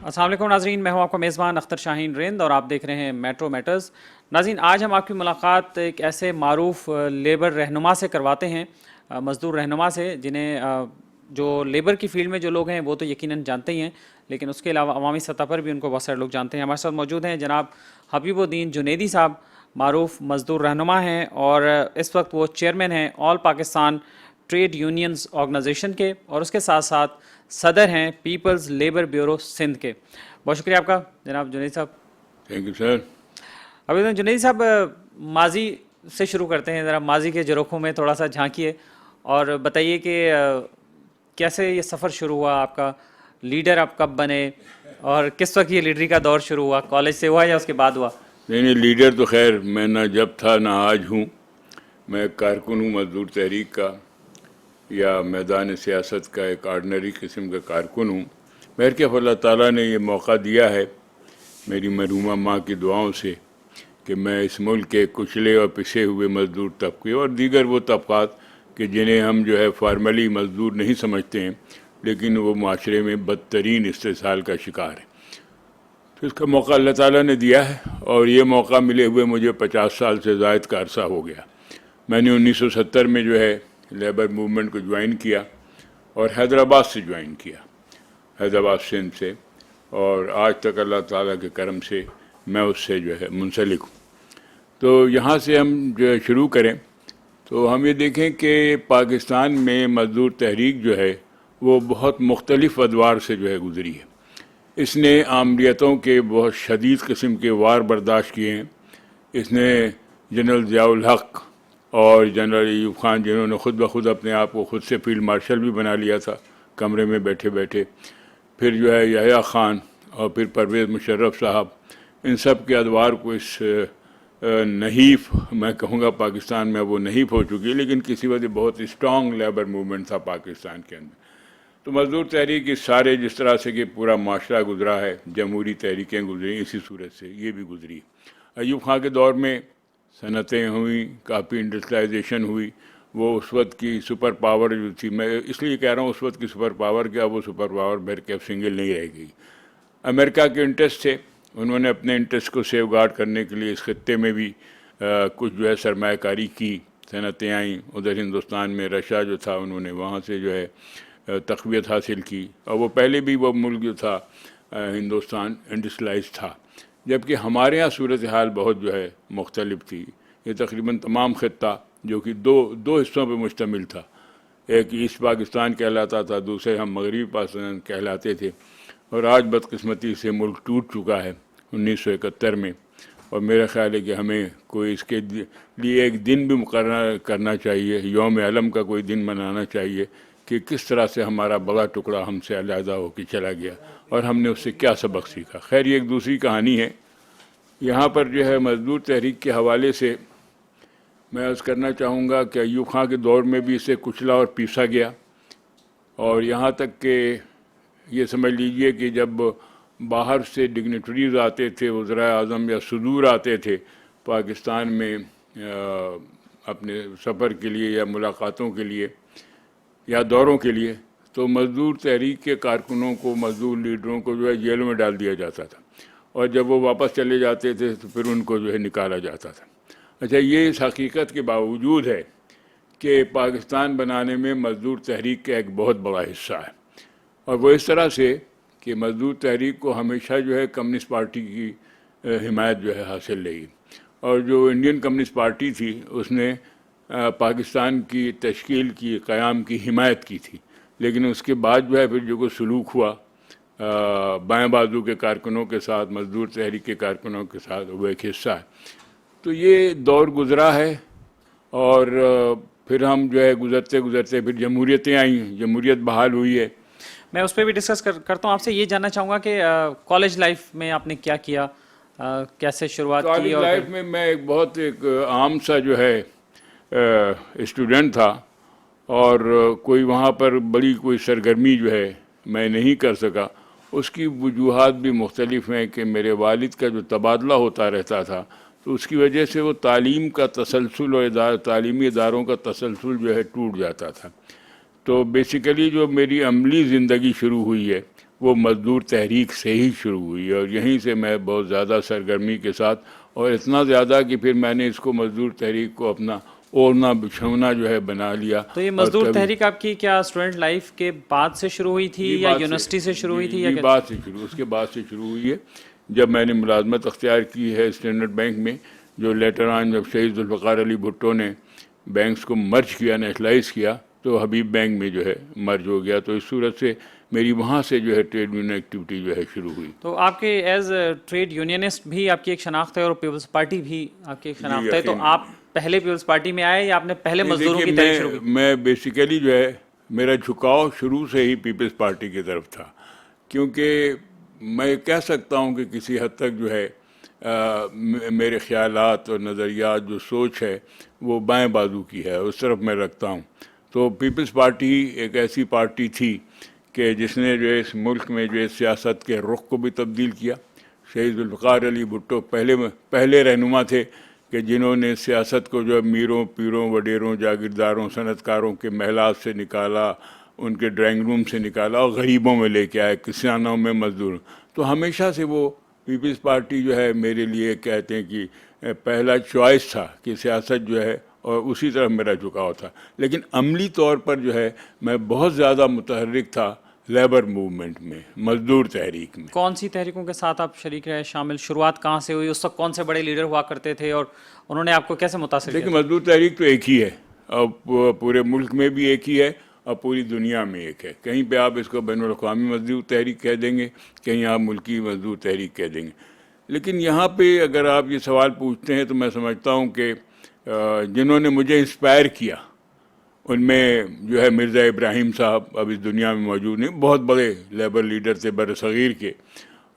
السلام علیکم ناظرین، میں ہوں آپ کا میزبان اختر شاہین رند اور آپ دیکھ رہے ہیں میٹرو میٹرز۔ ناظرین، آج ہم آپ کی ملاقات ایک ایسے معروف لیبر رہنما سے کرواتے ہیں، مزدور رہنما سے، جنہیں جو لیبر کی فیلڈ میں جو لوگ ہیں وہ تو یقیناً جانتے ہی ہیں، لیکن اس کے علاوہ عوامی سطح پر بھی ان کو بہت سارے لوگ جانتے ہیں۔ ہمارے ساتھ موجود ہیں جناب حبیب الدین جنیدی صاحب، معروف مزدور رہنما ہیں اور اس وقت وہ چیئرمین ہیں آل پاکستان ٹریڈ یونینز آرگنائزیشن کے، اور اس کے ساتھ ساتھ صدر ہیں پیپلز لیبر بیورو سندھ کے۔ بہت شکریہ آپ کا جناب جنیدی صاحب۔ Thank you sir. ابھی جنیدی صاحب، ماضی سے شروع کرتے ہیں، ذرا ماضی کے جروخوں میں تھوڑا سا جھانکیے اور بتائیے کہ کیسے یہ سفر شروع ہوا آپ کا، لیڈر آپ کب بنے اور کس وقت یہ لیڈری کا دور شروع ہوا، کالج سے ہوا یا اس کے بعد ہوا؟ نہیں، لیڈر تو خیر میں نہ جب تھا نہ آج ہوں، میں کارکن ہوں مزدور تحریک کا، یا میدان سیاست کا ایک آرڈنری قسم کا کارکن ہوں۔ بہرکیف اللہ تعالیٰ نے یہ موقع دیا ہے میری مرحومہ ماں کی دعاؤں سے کہ میں اس ملک کے کچلے اور پسے ہوئے مزدور طبقے اور دیگر وہ طبقات کہ جنہیں ہم جو ہے فارملی مزدور نہیں سمجھتے ہیں لیکن وہ معاشرے میں بدترین استحصال کا شکار ہے، تو اس کا موقع اللہ تعالیٰ نے دیا ہے، اور یہ موقع ملے ہوئے مجھے 50 سال سے زائد کا عرصہ ہو گیا۔ میں نے 1970 میں جو ہے لیبر موومنٹ کو جوائن کیا اور حیدرآباد سے جوائن کیا، حیدرآباد سندھ سے، اور آج تک اللہ تعالیٰ کے کرم سے میں اس سے جو ہے منسلک ہوں۔ تو یہاں سے ہم جو ہے شروع کریں تو ہم یہ دیکھیں کہ پاکستان میں مزدور تحریک جو ہے وہ بہت مختلف ادوار سے جو ہے گزری ہے۔ اس نے عاملیتوں کے بہت شدید قسم کے وار برداشت کیے ہیں۔ اس نے جنرل ضیاء الحق اور جنرل ایوب خان، جنہوں نے خود بخود اپنے آپ کو خود سے فیلڈ مارشل بھی بنا لیا تھا کمرے میں بیٹھے بیٹھے، پھر جو ہے یحییٰ خان اور پھر پرویز مشرف صاحب، ان سب کے ادوار کو اس نحیف، میں کہوں گا پاکستان میں وہ نحیف ہو چکی، لیکن کسی وجہ بہت اسٹرانگ لیبر موومنٹ تھا پاکستان کے اندر۔ تو مزدور تحریک اس سارے جس طرح سے کہ پورا معاشرہ گزرا ہے، جمہوری تحریکیں گزری، اسی صورت سے یہ بھی گزری۔ ایوب خان کے دور میں صنعتیں ہوئیں، کافی انڈسٹریلائزیشن ہوئی، وہ اس وقت کی سپر پاور جو تھی، میں اس لیے کہہ رہا ہوں اس وقت کی سپر پاور کیا، وہ سپر پاور بہرکیف سنگل نہیں رہ گئی۔ امریکہ کے انٹرسٹ تھے، انہوں نے اپنے انٹرسٹ کو سیو گارڈ کرنے کے لیے اس خطے میں بھی کچھ جو ہے سرمایہ کاری کی، صنعتیں آئیں ادھر ہندوستان میں، رشیا جو تھا انہوں نے وہاں سے جو ہے تقویت حاصل کی، اور وہ پہلے بھی وہ ملک جو تھا ہندوستان انڈسٹریلائز تھا، جبکہ ہمارے ہاں صورتحال بہت جو ہے مختلف تھی۔ یہ تقریباً تمام خطہ جو کہ دو حصوں پہ مشتمل تھا، ایک ایسٹ پاکستان کہلاتا تھا، دوسرے ہم مغربی پاکستان کہلاتے تھے، اور آج بدقسمتی سے ملک ٹوٹ چکا ہے 1971 میں، اور میرا خیال ہے کہ ہمیں کوئی اس کے لیے ایک دن بھی مقرر کرنا چاہیے، یوم علم کا کوئی دن منانا چاہیے کہ کس طرح سے ہمارا بڑا ٹکڑا ہم سے علیحدہ ہو کے چلا گیا اور ہم نے اس سے کیا سبق سیکھا۔ خیر یہ ایک دوسری کہانی ہے۔ یہاں پر جو ہے مزدور تحریک کے حوالے سے میں عرض کرنا چاہوں گا کہ ایوب خان کے دور میں بھی اسے کچلا اور پیسا گیا، اور یہاں تک کہ یہ سمجھ لیجئے کہ جب باہر سے ڈگنیٹریز آتے تھے، وزرائے اعظم یا صدور آتے تھے پاکستان میں اپنے سفر کے لیے یا ملاقاتوں کے لیے یا دوروں کے لیے، تو مزدور تحریک کے کارکنوں کو، مزدور لیڈروں کو جو ہے جیلوں میں ڈال دیا جاتا تھا، اور جب وہ واپس چلے جاتے تھے تو پھر ان کو جو ہے نکالا جاتا تھا۔ اچھا، یہ اس حقیقت کے باوجود ہے کہ پاکستان بنانے میں مزدور تحریک کا ایک بہت بڑا حصہ ہے، اور وہ اس طرح سے کہ مزدور تحریک کو ہمیشہ جو ہے کمیونسٹ پارٹی کی حمایت جو ہے حاصل رہی، اور جو انڈین کمیونسٹ پارٹی تھی اس نے پاکستان کی تشکیل کی، قیام کی حمایت کی تھی، لیکن اس کے بعد جو ہے پھر جو کوئی سلوک ہوا بائیں بازو کے کارکنوں کے ساتھ، مزدور تحریک کے کارکنوں کے ساتھ، وہ ایک حصہ ہے۔ تو یہ دور گزرا ہے، اور پھر ہم جو ہے گزرتے گزرتے پھر جمہوریتیں آئیں، جمہوریت بحال ہوئی ہے۔ میں اس پہ بھی ڈسکس کرتا ہوں آپ سے، یہ جاننا چاہوں گا کہ کالج لائف میں آپ نے کیا کیا، کیسے شروعات کی؟ کالج لائف میں میں ایک بہت عام سا جو ہے اسٹوڈنٹ تھا، اور کوئی وہاں پر بڑی کوئی سرگرمی جو ہے میں نہیں کر سکا۔ اس کی وجوہات بھی مختلف ہیں کہ میرے والد کا جو تبادلہ ہوتا رہتا تھا، تو اس کی وجہ سے وہ تعلیم کا تسلسل اور تعلیمی اداروں کا تسلسل جو ہے ٹوٹ جاتا تھا۔ تو بیسیکلی جو میری عملی زندگی شروع ہوئی ہے وہ مزدور تحریک سے ہی شروع ہوئی اور یہیں سے میں بہت زیادہ سرگرمی کے ساتھ، اور اتنا زیادہ کہ پھر میں نے اس کو مزدور تحریک کو اپنا اوڑھنا بچھونا جو ہے بنا لیا. تو یہ مزدور تحریک آپ کی کیا اسٹوڈنٹ لائف کے بعد سے شروع ہوئی تھی یا یونیورسٹی سے شروع ہوئی تھی یا بعد سے شروع، اس کے بعد سے شروع ہوئی ہے جب میں نے ملازمت اختیار کی ہے اسٹینڈرڈ بینک میں، جو لیٹر آن جب شہید ذوالفقار علی بھٹو نے بینکس کو مرج کیا، نیشنلائز کیا، تو حبیب بینک میں جو ہے مرج ہو گیا. تو اس صورت سے میری وہاں سے جو ہے ٹریڈ یونین ایکٹیویٹی جو ہے شروع ہوئی. تو آپ کے ایز ٹریڈ یونینسٹ بھی آپ کی ایک شناخت ہے اور پیپلز پارٹی بھی آپ کی ایک شناخت ہے. تو آپ پہلے پیپلز پارٹی میں آئے یا آپ نے پہلے مزدوروں کی تحریک شروع کی؟ میں بیسیکلی جو ہے میرا جھکاؤ شروع سے ہی پیپلز پارٹی کی طرف تھا، کیونکہ میں کہہ سکتا ہوں کہ کسی حد تک جو ہے میرے خیالات اور نظریات، جو سوچ ہے وہ بائیں بازو کی ہے، اس طرف میں رکھتا ہوں. تو پیپلز پارٹی ایک ایسی پارٹی تھی کہ جس نے جو ہے اس ملک میں جو ہے سیاست کے رخ کو بھی تبدیل کیا. شہید ذوالفقار علی بھٹو پہلے رہنما تھے کہ جنہوں نے سیاست کو جو میروں پیروں وڈیروں جاگیرداروں صنعت کاروں کے محلات سے نکالا، ان کے ڈرائنگ روم سے نکالا اور غریبوں میں لے کے آئے، کسانوں میں، مزدوروں. تو ہمیشہ سے وہ پیپلز پارٹی جو ہے میرے لیے کہتے ہیں کہ پہلا چوائس تھا کہ سیاست جو ہے، اور اسی طرح میرا جھکاؤ تھا. لیکن عملی طور پر جو ہے میں بہت زیادہ متحرک تھا لیبر موومنٹ میں، مزدور تحریک میں. کون سی تحریکوں کے ساتھ آپ شریک رہے، شامل؟ شروعات کہاں سے ہوئی؟ اس وقت کون سے بڑے لیڈر ہوا کرتے تھے اور انہوں نے آپ کو کیسے متاثر کیا؟ دیکھیں، مزدور تحریک تو ایک ہی ہے، اور پورے ملک میں بھی ایک ہی ہے اور پوری دنیا میں ایک ہے. کہیں پہ آپ اس کو بین الاقوامی مزدور تحریک کہہ دیں گے، کہیں آپ ملکی مزدور تحریک کہہ دیں گے. لیکن یہاں پہ اگر آپ یہ سوال پوچھتے ہیں تو میں سمجھتا ہوں کہ جنہوں نے مجھے انسپائر کیا ان میں جو ہے مرزا ابراہیم صاحب، اب اس دنیا میں موجود نہیں، بہت بڑے لیبر لیڈر تھے بر صغیر کے،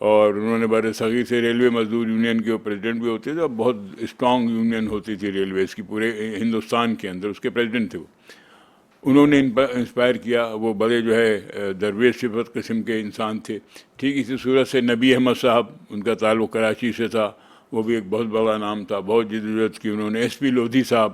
اور انہوں نے بر صغیر سے ریلوے مزدور یونین کے وہ پریزیڈنٹ بھی ہوتے تھے، اور بہت اسٹرانگ یونین ہوتی تھی ریلویز کی پورے ہندوستان کے اندر، اس کے پریزیڈنٹ تھے وہ. انہوں نے انسپائر کیا. وہ بڑے جو ہے درویش صفت قسم کے انسان تھے. ٹھیک اسی صورت سے نبی احمد صاحب، ان کا تعلق کراچی سے تھا، وہ بھی ایک بہت بڑا نام تھا، بہت جدوجہد کی انہوں نے. ایس پی لودھی صاحب،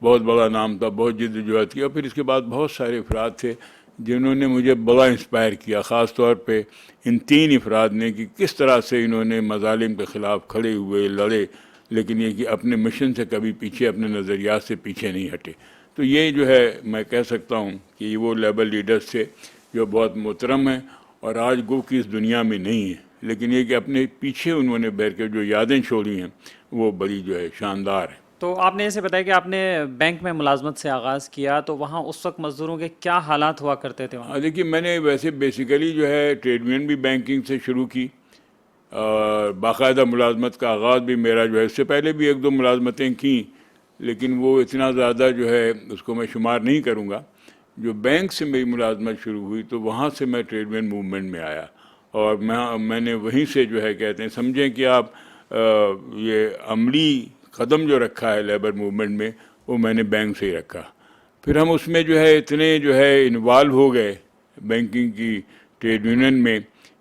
بہت بڑا نام تھا، بہت جدوجہد کی. اور پھر اس کے بعد بہت سارے افراد تھے جنہوں نے مجھے بڑا انسپائر کیا، خاص طور پہ ان تین افراد نے، کہ کس طرح سے انہوں نے مظالم کے خلاف کھڑے ہوئے، لڑے، لیکن یہ کہ اپنے مشن سے کبھی پیچھے، اپنے نظریات سے پیچھے نہیں ہٹے. تو یہ جو ہے میں کہہ سکتا ہوں کہ یہ وہ لیبر لیڈرز تھے جو بہت محترم ہیں اور آج گو کی اس دنیا میں نہیں ہیں، لیکن یہ کہ اپنے پیچھے انہوں نے بیٹھ کے جو یادیں چھوڑی ہیں وہ بڑی جو ہے شاندار ہیں. تو آپ نے ایسے بتایا کہ آپ نے بینک میں ملازمت سے آغاز کیا، تو وہاں اس وقت مزدوروں کے کیا حالات ہوا کرتے تھے وہاں؟ دیکھیے، میں نے ویسے بیسیکلی جو ہے ٹریڈ یونین بھی بینکنگ سے شروع کی، اور باقاعدہ ملازمت کا آغاز بھی میرا جو ہے، اس سے پہلے بھی ایک دو ملازمتیں کیں، لیکن وہ اتنا زیادہ جو ہے اس کو میں شمار نہیں کروں گا. جو بینک سے میری ملازمت شروع ہوئی تو وہاں سے میں ٹریڈ یونین موومنٹ میں آیا، اور میں نے وہیں سے جو ہے کہتے ہیں، سمجھیں کہ آپ یہ عملی قدم جو رکھا ہے لیبر موومنٹ میں، وہ میں نے بینک سے ہی رکھا. پھر ہم اس میں جو ہے اتنے جو ہے انوالو ہو گئے بینکنگ کی ٹریڈ یونین میں،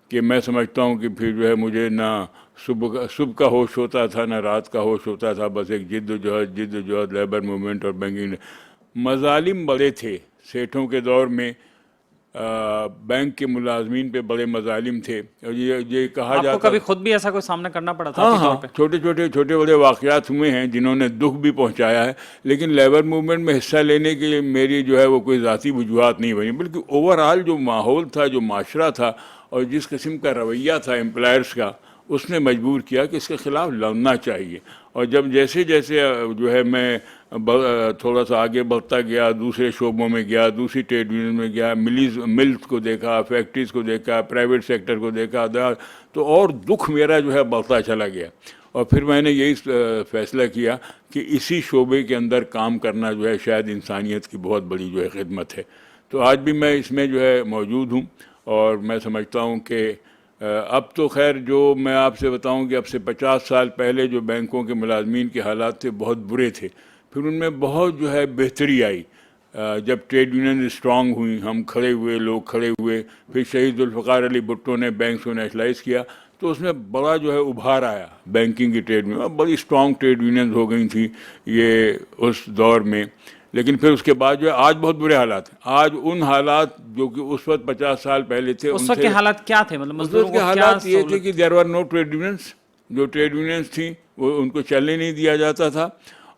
کہ میں سمجھتا ہوں کہ پھر جو ہے مجھے نہ صبح کا ہوش ہوتا تھا، نہ رات کا ہوش ہوتا تھا. بس ایک جد و جہد لیبر موومنٹ اور بینکنگ. مظالم بڑے تھے سیٹھوں کے دور میں، بینک کے ملازمین پہ بڑے مظالم تھے، اور یہ کہا جاتا، آپ کو کبھی خود بھی ایسا کوئی سامنا کرنا پڑا تھا؟ ہاں، چھوٹے بڑے واقعات ہوئے ہیں جنہوں نے دکھ بھی پہنچایا ہے. لیکن لیبر موومنٹ میں حصہ لینے کے لیے میری جو ہے وہ کوئی ذاتی وجوہات نہیں بنی، بلکہ اوور آل جو ماحول تھا، جو معاشرہ تھا، اور جس قسم کا رویہ تھا امپلائرز کا، اس نے مجبور کیا کہ اس کے خلاف لڑنا چاہیے. اور جب جیسے جو ہے میں تھوڑا سا آگے بڑھتا گیا، دوسرے شعبوں میں گیا، دوسری ٹریڈ یونین میں گیا، ملز کو دیکھا، فیکٹریز کو دیکھا، پرائیویٹ سیکٹر کو دیکھا، تو اور دکھ میرا جو ہے بڑھتا چلا گیا. اور پھر میں نے یہی فیصلہ کیا کہ اسی شعبے کے اندر کام کرنا جو ہے شاید انسانیت کی بہت بڑی جو ہے خدمت ہے. تو آج بھی میں اس میں جو ہے موجود ہوں، اور میں سمجھتا ہوں کہ اب تو خیر جو میں آپ سے بتاؤں کہ اب سے 50 سال پہلے جو بینکوں کے ملازمین کے حالات تھے بہت برے تھے. پھر ان میں بہت جو ہے بہتری آئی جب ٹریڈ یونین اسٹرانگ ہوئیں، ہم کھڑے ہوئے، لوگ کھڑے ہوئے. پھر شہید ذوالفقار علی بھٹو نے بینکس کو نیشنلائز کیا، تو اس میں بڑا جو ہے ابھار آیا بینکنگ کی ٹریڈ میں. بڑی اسٹرانگ ٹریڈ یونینز ہو گئی تھیں یہ اس دور میں. لیکن پھر اس کے بعد جو ہے آج بہت برے حالات ہیں. آج ان حالات جو کہ اس وقت 50 سال پہلے تھے اس وقت کے حالات کیا تھے؟ مطلب اس مزدوروں وقت کے کو کیا حالات یہ تھے کہ there are no trade unions. جو ٹریڈ یونینس تھیں وہ ان کو چلنے نہیں دیا جاتا تھا.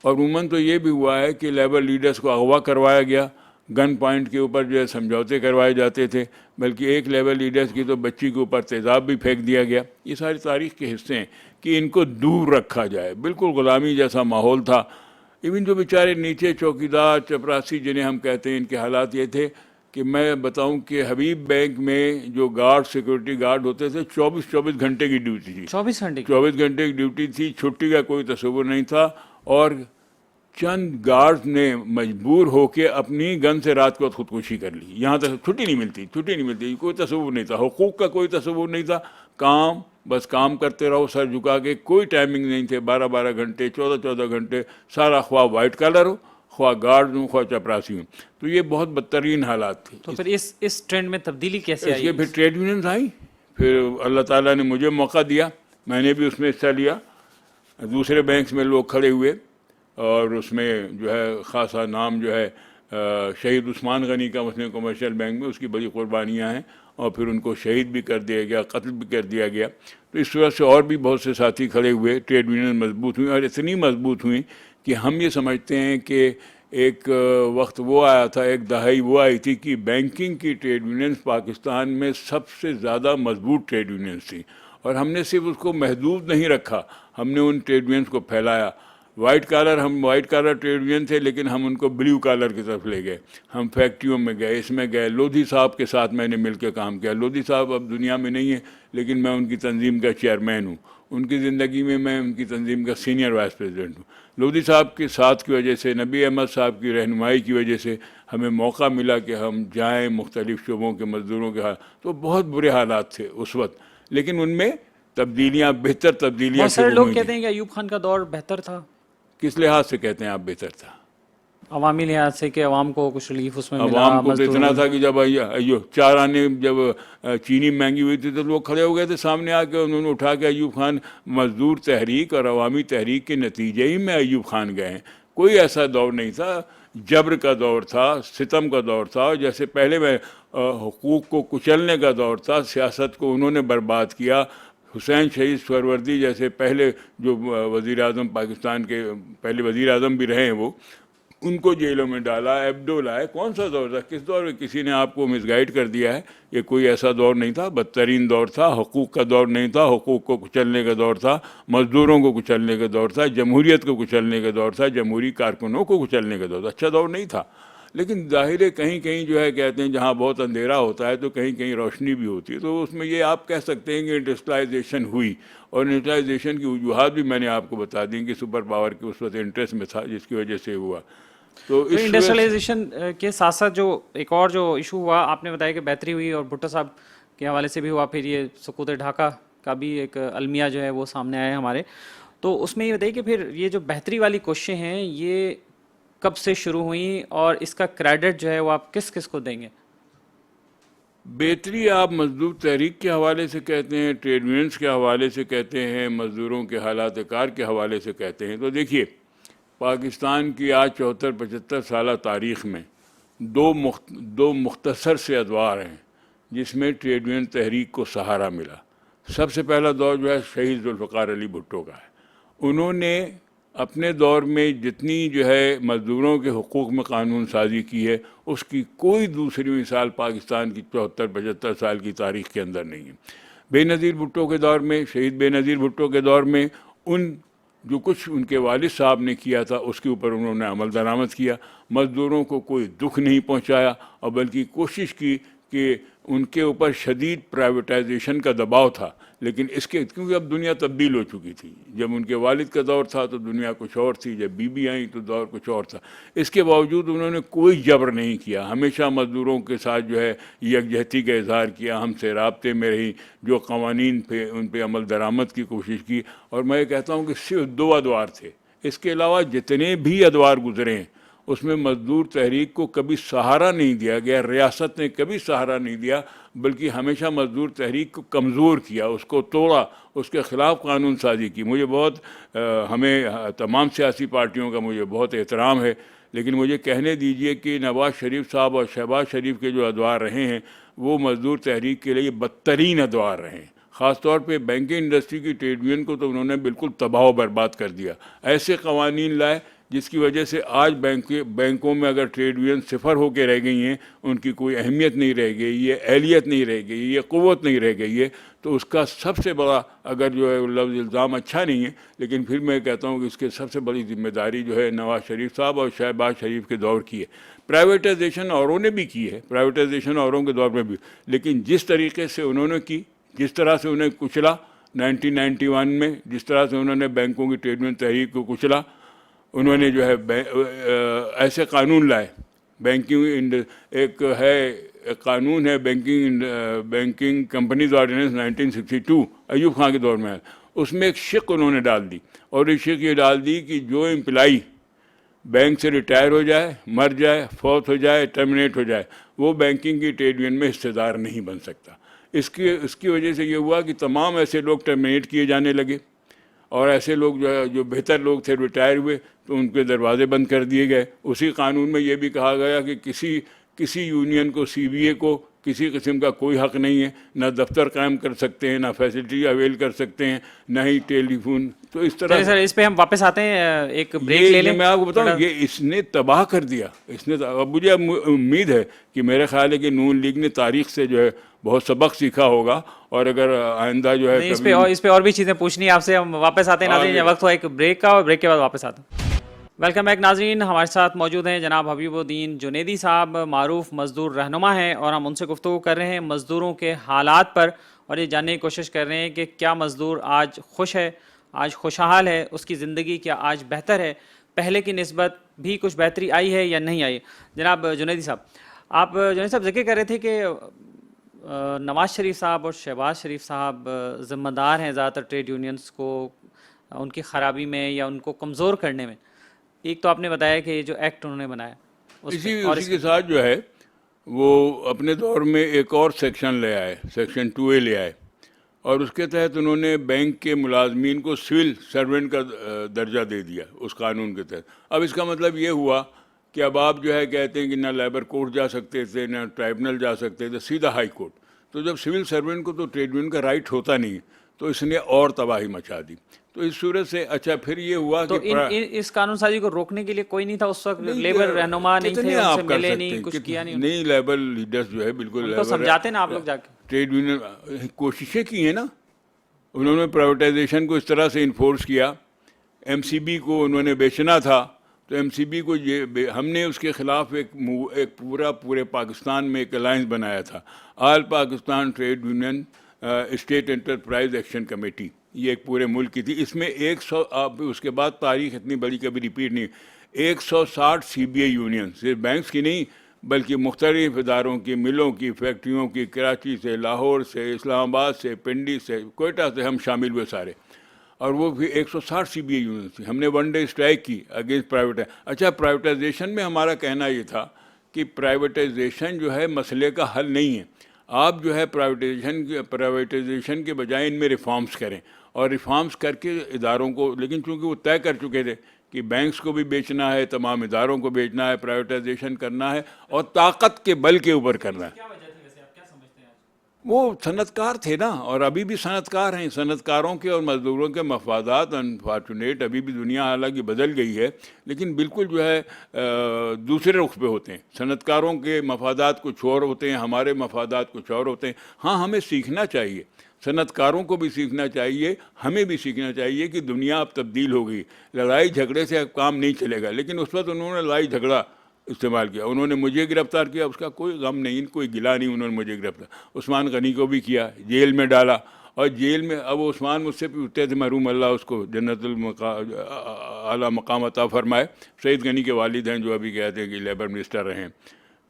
اور عموماً تو یہ بھی ہوا ہے کہ لیبر لیڈرز کو اغوا کروایا گیا, گن پوائنٹ کے اوپر جو ہے سمجھوتے کروائے جاتے تھے, بلکہ ایک لیبر لیڈرز کی تو بچی کے اوپر تیزاب بھی پھینک دیا گیا. یہ ساری تاریخ کے حصے ہیں کہ ان کو دور رکھا جائے. بالکل غلامی جیسا ماحول تھا. ایون جو بیچارے نیچے چوکیدار چپراسی جنہیں ہم کہتے ہیں, ان کے حالات یہ تھے کہ میں بتاؤں کہ حبیب بینک میں جو گارڈ سیکورٹی گارڈ ہوتے تھے 24 گھنٹے کی ڈیوٹی تھی. 24 گھنٹے 24 گھنٹے کی ڈیوٹی تھی, چھٹی کا کوئی تصور نہیں تھا. اور چند گارڈ نے مجبور ہو کے اپنی گن سے رات کو خودکشی کر لی. یہاں تک چھٹی نہیں ملتی, کوئی تصور نہیں تھا, حقوق کا کوئی تصور نہیں تھا. کام بس کام کرتے رہو سر جھکا کے, کوئی ٹائمنگ نہیں تھے. 12 گھنٹے 14 گھنٹے سارا, خواہ وائٹ کالر ہو, خواہ گارڈ ہوں, خواہ چپراسی ہوں. تو یہ بہت بدترین حالات تھے. تو پھر اس ٹرینڈ میں تبدیلی کیسے اس آئی؟ کے پھر ٹریڈ یونینز آئیں. پھر اللہ تعالیٰ نے مجھے موقع دیا, میں نے بھی اس میں حصہ لیا. دوسرے بینکس میں لوگ کھڑے ہوئے اور اس میں جو ہے خاصا نام جو ہے شہید عثمان غنی کا, اس نے کمرشل بینک میں, اس کی بڑی قربانیاں ہیں. اور پھر ان کو شہید بھی کر دیا گیا, قتل بھی کر دیا گیا. تو اس وجہ سے اور بھی بہت سے ساتھی کھڑے ہوئے, ٹریڈ یونین مضبوط ہوئیں, اور اتنی مضبوط ہوئیں کہ ہم یہ سمجھتے ہیں کہ ایک وقت وہ آیا تھا, ایک دہائی وہ آئی تھی کہ بینکنگ کی ٹریڈ یونینز پاکستان میں سب سے زیادہ مضبوط ٹریڈ یونینز تھیں. اور ہم نے صرف اس کو محدود نہیں رکھا, ہم نے ان ٹریڈ یونینز کو پھیلایا. ہم وائٹ کالر ٹریڈ یونین تھے, لیکن ہم ان کو بلیو کالر کی طرف لے گئے. ہم فیکٹریوں میں گئے, اس میں گئے. لودھی صاحب کے ساتھ میں نے مل کے کام کیا. لودھی صاحب اب دنیا میں نہیں ہیں, لیکن میں ان کی تنظیم کا چیئرمین ہوں. ان کی زندگی میں ان کی تنظیم کا سینئر وائس پریزیڈنٹ ہوں. لودھی صاحب کے ساتھ کی وجہ سے, نبی احمد صاحب کی رہنمائی کی وجہ سے ہمیں موقع ملا کہ ہم جائیں مختلف شعبوں کے مزدوروں کے حالات. تو بہت برے حالات تھے اس وقت, لیکن ان میں تبدیلیاں, بہتر تبدیلیاں. بہت سارے لوگ کہتے ہیں کہ ایوب خان کا دور بہتر تھا. کس لحاظ سے کہتے ہیں آپ بہتر تھا؟ عوامی لحاظ سے کہ عوام کو کچھ ریلیف اس میں ملا. عوام کو تو اتنا تھا کہ جب چار آنے جب چینی مہنگی ہوئی تھی تو لوگ کھڑے ہو گئے تھے سامنے آ کے, انہوں نے اٹھا کے ایوب خان, مزدور تحریک اور عوامی تحریک کے نتیجے ہی میں ایوب خان گئے ہیں. کوئی ایسا دور نہیں تھا, جبر کا دور تھا, ستم کا دور تھا. جیسے پہلے میں حقوق کو کچلنے کا دور تھا, سیاست کو انہوں نے برباد کیا. حسین شہید سہروردی جیسے پہلے جو وزیر اعظم پاکستان کے پہلے وزیر اعظم بھی رہے ہیں, وہ ان کو جیلوں میں ڈالا, ایبڈو لائے. کون سا دور تھا؟ کس دور میں کسی نے آپ کو مس گائیڈ کر دیا ہے؟ یہ کوئی ایسا دور نہیں تھا. بدترین دور تھا. حقوق کا دور نہیں تھا, حقوق کو کچلنے کا دور تھا, مزدوروں کو کچلنے کا دور تھا, جمہوریت کو کچلنے کا دور تھا, جمہوری کارکنوں کو کچلنے کا دور تھا. اچھا دور نہیں تھا. لیکن ظاہر ہے کہیں کہیں جو ہے کہتے ہیں جہاں بہت اندھیرا ہوتا ہے تو کہیں کہیں روشنی بھی ہوتی ہے. تو اس میں یہ آپ کہہ سکتے ہیں کہ انڈسٹریلائزیشن ہوئی, اور انڈسٹریلائزیشن کی وجوہات بھی میں نے آپ کو بتا دیں کہ سپر پاور کے اس وقت انٹرسٹ میں تھا, جس کی وجہ سے ہوا. تو انڈسٹریلائزیشن کے ساتھ ساتھ جو ایک اور جو ایشو ہوا, آپ نے بتایا کہ بہتری ہوئی اور بھٹو صاحب کے حوالے سے بھی ہوا. پھر یہ سقوط ڈھاکہ کا بھی ایک المیہ جو ہے وہ سامنے آیا ہمارے. تو اس میں یہ بتائیے کہ پھر یہ جو بہتری والی کوششیں ہیں یہ کب سے شروع ہوئیں, اور اس کا کریڈٹ جو ہے وہ آپ کس کس کو دیں گے؟ بہتری آپ مزدور تحریک کے حوالے سے کہتے ہیں, ٹریڈ یونینز کے حوالے سے کہتے ہیں, مزدوروں کے حالات کار کے حوالے سے کہتے ہیں. تو دیکھیے, پاکستان کی آج 74-75 سالہ تاریخ میں دو مختصر سے ادوار ہیں جس میں ٹریڈ یونین تحریک کو سہارا ملا. سب سے پہلا دور جو ہے شہید ذوالفقار علی بھٹو کا ہے. انہوں نے اپنے دور میں جتنی جو ہے مزدوروں کے حقوق میں قانون سازی کی ہے, اس کی کوئی دوسری مثال پاکستان کی 74-75 سال کی تاریخ کے اندر نہیں ہے. بے نظیر بھٹو کے دور میں, شہید بے نظیر بھٹو کے دور میں, جو کچھ ان کے والد صاحب نے کیا تھا اس کے اوپر انہوں نے عمل درآمد کیا. مزدوروں کو کوئی دکھ نہیں پہنچایا, اور بلکہ کوشش کی کہ ان کے اوپر شدید پرائیویٹائزیشن کا دباؤ تھا. لیکن کیونکہ اب دنیا تبدیل ہو چکی تھی. جب ان کے والد کا دور تھا تو دنیا کچھ اور تھی, جب بی آئیں تو دور کچھ اور تھا. اس کے باوجود انہوں نے کوئی جبر نہیں کیا, ہمیشہ مزدوروں کے ساتھ جو ہے یکجہتی کا اظہار کیا, ہم سے رابطے میں رہی, جو قوانین پہ ان پہ عمل درآمد کی کوشش کی. اور میں یہ کہتا ہوں کہ صرف 2 ادوار تھے, اس کے علاوہ جتنے بھی ادوار گزرے ہیں اس میں مزدور تحریک کو کبھی سہارا نہیں دیا گیا, ریاست نے کبھی سہارا نہیں دیا, بلکہ ہمیشہ مزدور تحریک کو کمزور کیا, اس کو توڑا, اس کے خلاف قانون سازی کی. مجھے بہت ہمیں تمام سیاسی پارٹیوں کا مجھے بہت احترام ہے, لیکن مجھے کہنے دیجئے کہ نواز شریف صاحب اور شہباز شریف کے جو ادوار رہے ہیں وہ مزدور تحریک کے لیے بدترین ادوار رہے ہیں. خاص طور پہ بینکنگ انڈسٹری کی ٹریڈ یونین کو تو انہوں نے بالکل تباہ و برباد کر دیا. ایسے قوانین لائے جس کی وجہ سے آج بینکوں میں اگر ٹریڈ یونین صفر ہو کے رہ گئی ہیں, ان کی کوئی اہمیت نہیں رہ گئی, یہ اہلیت نہیں رہ گئی, یہ قوت نہیں رہ گئی ہے, تو اس کا سب سے بڑا, اگر جو ہے لفظ الزام اچھا نہیں ہے, لیکن پھر میں کہتا ہوں کہ اس کے سب سے بڑی ذمہ داری جو ہے نواز شریف صاحب اور شہباز شریف کے دور کی ہے. پرائیویٹائزیشن اوروں نے بھی کی ہے, پرائیویٹائزیشن اوروں کے دور میں بھی, لیکن جس طریقے سے انہوں نے کی, جس طرح سے انہیں کچلا 1991 میں, جس طرح سے انہوں نے بینکوں کی ٹریڈ یونین تحریک کو کچلا, انہوں نے جو ہے ایسے قانون لائے. بینکنگ ایک ہے قانون ہے banking companies ordinance 1962 Ayub Khan کے دور میں ہے. اس میں ایک شق انہوں نے ڈال دی, اور اس شق یہ ڈال دی کہ جو امپلائی بینک سے ریٹائر ہو جائے, مر جائے, فوت ہو جائے, ٹرمنیٹ ہو جائے, وہ بینکنگ کی ٹریڈ یونین میں حصے دار نہیں بن سکتا. اس کی وجہ سے یہ ہوا کہ تمام ایسے لوگ ٹرمنیٹ کیے جانے لگے, اور ایسے لوگ جو بہتر لوگ تھے ریٹائر ہوئے تو ان کے دروازے بند کر دیے گئے. اسی قانون میں یہ بھی کہا گیا کہ کسی یونین کو, سی بی اے کو کسی قسم کا کوئی حق نہیں ہے, نہ دفتر قائم کر سکتے ہیں, نہ فیسلٹی اویل کر سکتے ہیں, نہ ہی ٹیلی فون. تو اس طرح سر اس پہ ہم واپس آتے ہیں, ایک بریک لے لیں. میں آپ کو بتاؤں یہ اس نے تباہ کر دیا. اب مجھے امید ہے کہ میرا خیال ہے کہ نون لیگ نے تاریخ سے جو ہے بہت سبق سیکھا ہوگا, اور اگر آئندہ جو ہے اس پہ اور بھی چیزیں پوچھنی ہے آپ سے. ہم واپس آتے ہیں ناظرین, وقت ہوا ایک بریک کا, اور بریک کے بعد واپس آتے ہیں. ویلکم بیک ناظرین, ہمارے ساتھ موجود ہیں جناب حبیب الدین جنیدی صاحب, معروف مزدور رہنما ہیں, اور ہم ان سے گفتگو کر رہے ہیں مزدوروں کے حالات پر, اور یہ جاننے کی کوشش کر رہے ہیں کہ کیا مزدور آج خوش ہے, آج خوشحال ہے, اس کی زندگی کیا آج بہتر ہے, پہلے کی نسبت بھی کچھ بہتری آئی ہے یا نہیں آئی. جناب جنیدی صاحب, آپ جنیدی صاحب ذکر کر رہے تھے کہ نواز شریف صاحب اور شہباز شریف صاحب ذمہ دار ہیں زیادہ تر ٹریڈ یونینز کو ان کی خرابی میں یا ان کو کمزور کرنے میں. ایک تو آپ نے بتایا کہ یہ جو ایکٹ انہوں نے بنایا, اسی کے ساتھ جو ہے وہ اپنے دور میں ایک اور سیکشن لے آئے, سیکشن 2A لے آئے, اور اس کے تحت انہوں نے بینک کے ملازمین کو سول سرونٹ کا درجہ دے دیا اس قانون کے تحت. اب اس کا مطلب یہ ہوا کہ اب آپ جو ہے کہتے ہیں کہ نہ لیبر کورٹ جا سکتے تھے, نہ ٹرائبونل جا سکتے تھے, سیدھا ہائی کورٹ. تو جب سول سرونٹ کو تو ٹریڈ یونین کا رائٹ ہوتا نہیں, تو اس نے اور تباہی مچا دی. تو اس صورت سے اچھا پھر یہ ہوا تو اس قانون سازی کو روکنے کے لیے کوئی نہیں تھا اس وقت, لیبر رہنما نہیں تھے, ان سے ملے نہیں, کچھ کیا نہیں لیبر لیڈرز جو ہے بالکل تو سمجھاتے نا آپ لوگ جا کے. ٹریڈ یونین کوششیں کی ہیں نا, انہوں نے پرائیویٹائزیشن کو اس طرح سے انفورس کیا. ایم سی بی کو انہوں نے بیچنا تھا, تو ایم سی بی کو ہم نے اس کے خلاف ایک پورے پاکستان میں ایک الائنس بنایا تھا, all Pakistan trade union state enterprise action committee. یہ ایک پورے ملک کی تھی. اس میں 100 اس کے بعد تاریخ اتنی بڑی کبھی ریپیٹ نہیں, 160 سی بی اے یونین, صرف بینکس کی نہیں بلکہ مختلف اداروں کی, ملوں کی, فیکٹریوں کی, کراچی سے, لاہور سے, اسلام آباد سے, پنڈی سے, کوئٹہ سے ہم شامل ہوئے سارے, اور وہ بھی 160 سی بی اے یونین تھی. ہم نے 1 ڈے اسٹرائک کی اگینسٹ اچھا پرائیویٹائزیشن میں ہمارا کہنا یہ تھا کہ پرائیویٹائزیشن جو ہے مسئلے کا حل نہیں ہے. آپ جو ہے پرائیویٹائزیشن کے بجائے ان میں ریفارمز کریں, اور ریفارمز کر کے اداروں کو, لیکن چونکہ وہ طے کر چکے تھے کہ بینکس کو بھی بیچنا ہے, تمام اداروں کو بیچنا ہے, پرائیویٹائزیشن کرنا ہے, اور طاقت کے بل کے اوپر کرنا ہے. وہ صنعت کار تھے نا, اور ابھی بھی صنعت کار ہیں. صنعت کاروں کے اور مزدوروں کے مفادات انفارچونیٹ ابھی بھی دنیا حالانکہ بدل گئی ہے, لیکن بالکل جو ہے دوسرے رخ پہ ہوتے ہیں. صنعت کاروں کے مفادات کچھ اور ہوتے ہیں, ہمارے مفادات کچھ اور ہوتے ہیں. ہاں ہمیں سیکھنا چاہیے, صنعت کاروں کو بھی سیکھنا چاہیے, ہمیں بھی سیکھنا چاہیے کہ دنیا اب تبدیل ہو گئی. لڑائی جھگڑے سے اب کام نہیں چلے گا, لیکن اس وقت انہوں نے لڑائی جھگڑا استعمال کیا. انہوں نے مجھے گرفتار کیا, اس کا کوئی غم نہیں, کوئی گلا نہیں, انہوں نے مجھے گرفتار. عثمان غنی کو بھی کیا, جیل میں ڈالا, اور جیل میں اب عثمان مجھ سے پوچھتے تھے, مرحوم اللہ اس کو جنت اعلیٰ مقام عطا فرمائے, سعید غنی کے والد ہیں جو ابھی کہتے ہیں کہ لیبر منسٹر رہے ہیں,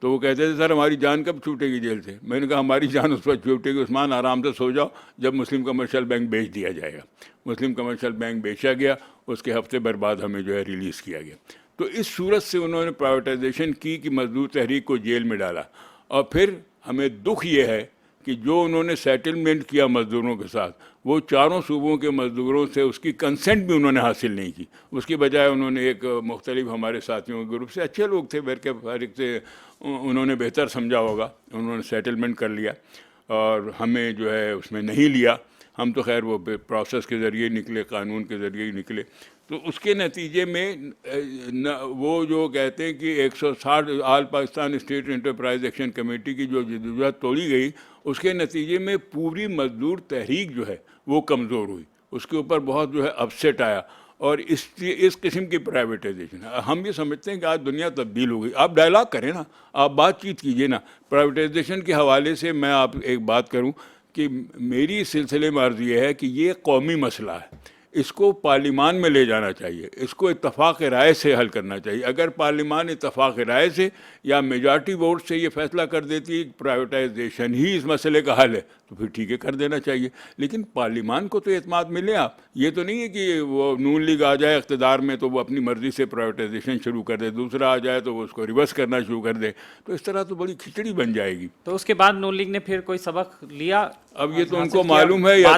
تو وہ کہتے تھے سر ہماری جان کب چھوٹے گی جیل سے. میں نے کہا ہماری جان اس وقت چھوٹے گی عثمان, آرام سے سو جاؤ, جب مسلم کمرشل بینک بیچ دیا جائے گا. مسلم کمرشل بینک بیچا گیا, اس کے ہفتے بھر بعد ہمیں جو ہے ریلیز کیا گیا. تو اس صورت سے انہوں نے پرائیویٹائزیشن کی کہ مزدور تحریک کو جیل میں ڈالا. اور پھر ہمیں دکھ یہ ہے کہ جو انہوں نے سیٹلمنٹ کیا مزدوروں کے ساتھ وہ چاروں صوبوں کے مزدوروں سے اس کی کنسنٹ بھی انہوں نے حاصل نہیں کی. اس کی بجائے انہوں نے ایک مختلف ہمارے ساتھیوں کے گروپ سے اچھے لوگ تھے بہر کے فارغ سے انہوں نے بہتر سمجھا ہوگا, انہوں نے سیٹلمنٹ کر لیا اور ہمیں جو ہے اس میں نہیں لیا. ہم تو خیر وہ پروسیس کے ذریعے نکلے, قانون کے ذریعے ہی نکلے. تو اس کے نتیجے میں وہ جو کہتے ہیں کہ 160 all Pakistan state enterprise action committee کی جو جدوجہد توڑی گئی, اس کے نتیجے میں پوری مزدور تحریک جو ہے وہ کمزور ہوئی, اس کے اوپر بہت جو ہے اپسیٹ آیا. اور اس قسم کی پرائیویٹائزیشن, ہم یہ سمجھتے ہیں کہ آج دنیا تبدیل ہو گئی. آپ ڈائلاگ کریں نا, آپ بات چیت کیجیے نا. پرائیویٹائزیشن کے حوالے سے میں آپ ایک بات کروں کہ میری سلسلے میں عرض یہ ہے کہ یہ قومی مسئلہ ہے, اس کو پارلیمان میں لے جانا چاہیے, اس کو اتفاق رائے سے حل کرنا چاہیے. اگر پارلیمان اتفاق رائے سے یا میجارٹی ووٹ سے یہ فیصلہ کر دیتی ہے پرائیویٹائزیشن ہی اس مسئلے کا حل ہے تو پھر ٹھیک ہے, کر دینا چاہیے. لیکن پارلیمان کو تو اعتماد ملے. آپ یہ تو نہیں ہے کہ وہ نون لیگ آ جائے اقتدار میں تو وہ اپنی مرضی سے پرائیویٹائزیشن شروع کر دے, دوسرا آ جائے تو وہ اس کو ریورس کرنا شروع کر دے, تو اس طرح تو بڑی کھچڑی بن جائے گی. تو اس کے بعد نون لیگ نے پھر کوئی سبق لیا؟ اب یہ تو ان کو معلوم ہے یا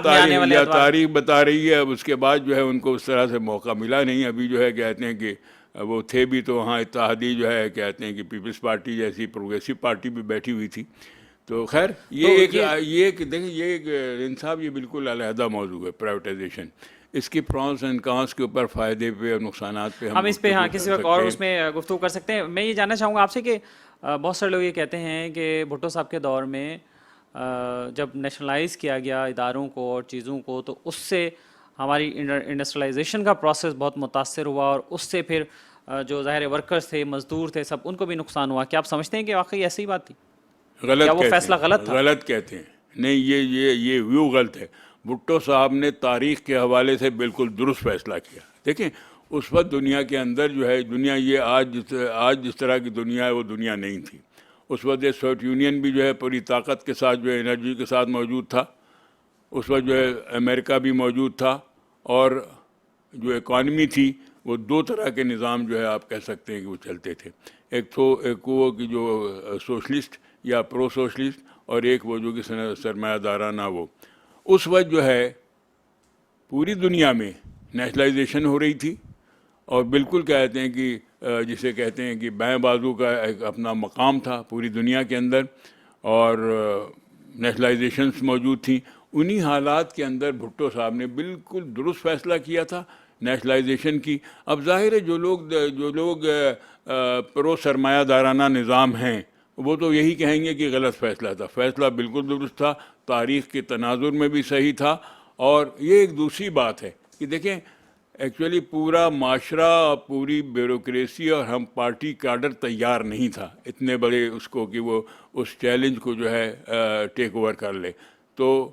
تاریخ بتا رہی ہے. اب اس کے بعد جو ہے ان کو اس طرح سے موقع ملا نہیں. ابھی جو ہے کہتے ہیں کہ وہ تھے بھی تو وہاں اتحادی جو ہے کہتے ہیں کہ پیپلز پارٹی جیسی پروگریسو پارٹی بھی بیٹھی ہوئی تھی. تو خیر یہ دیکھیں یہ ایک انصاف, یہ بالکل علیحدہ موضوع ہے پرائیویٹائزیشن. اس کی پرانس اینڈ کانس کے اوپر فائدے پہ اور نقصانات پہ ہم اس پہ کسی وقت اور اس میں گفتگو کر سکتے ہیں. میں یہ جاننا چاہوں گا آپ سے کہ بہت سارے لوگ یہ کہتے ہیں کہ بھٹو صاحب کے دور میں جب نیشنلائز کیا گیا اداروں کو اور چیزوں کو تو اس سے ہماری انڈسٹریلائزیشن کا پروسیس بہت متاثر ہوا, اور اس سے پھر جو ظاہر ورکرز تھے, مزدور تھے, سب ان کو بھی نقصان ہوا. کیا آپ سمجھتے ہیں کہ واقعی ایسی بات تھی؟ غلط وہ فیصلہ غلط تھا؟ غلط کہتے ہیں. نہیں, یہ ویو غلط ہے. بھٹو صاحب نے تاریخ کے حوالے سے بالکل درست فیصلہ کیا. دیکھیں اس وقت دنیا کے اندر جو ہے دنیا یہ آج جس طرح کی دنیا ہے وہ دنیا نہیں تھی. اس وقت یہ سوویت یونین بھی جو ہے پوری طاقت کے ساتھ جو ہے انرجی کے ساتھ موجود تھا. اس وقت جو ہے امریکہ بھی موجود تھا, اور جو اکانومی تھی وہ دو طرح کے نظام جو ہے آپ کہہ سکتے ہیں کہ وہ چلتے تھے. ایک وہ کہ جو سوشلسٹ یا پرو سوشلسٹ, اور ایک وہ جو کہ سرمایہ دارانہ. وہ اس وقت جو ہے پوری دنیا میں نیشنلائزیشن ہو رہی تھی, اور بالکل کہتے ہیں کہ جسے کہتے ہیں کہ بائیں بازو کا ایک اپنا مقام تھا پوری دنیا کے اندر, اور نیشنلائزیشنس موجود تھیں. انہی حالات کے اندر بھٹو صاحب نے بالکل درست فیصلہ کیا تھا نیشنلائزیشن کی. اب ظاہر ہے جو لوگ پرو سرمایہ دارانہ نظام ہیں وہ تو یہی کہیں گے کہ غلط فیصلہ تھا. فیصلہ بالکل درست تھا, تاریخ کے تناظر میں بھی صحیح تھا. اور یہ ایک دوسری بات ہے کہ دیکھیں ایکچولی پورا معاشرہ, پوری بیوروکریسی اور ہم پارٹی کاڈر تیار نہیں تھا اتنے بڑے اس کو کہ وہ اس چیلنج کو جو ہے ٹیک اوور کر لے. تو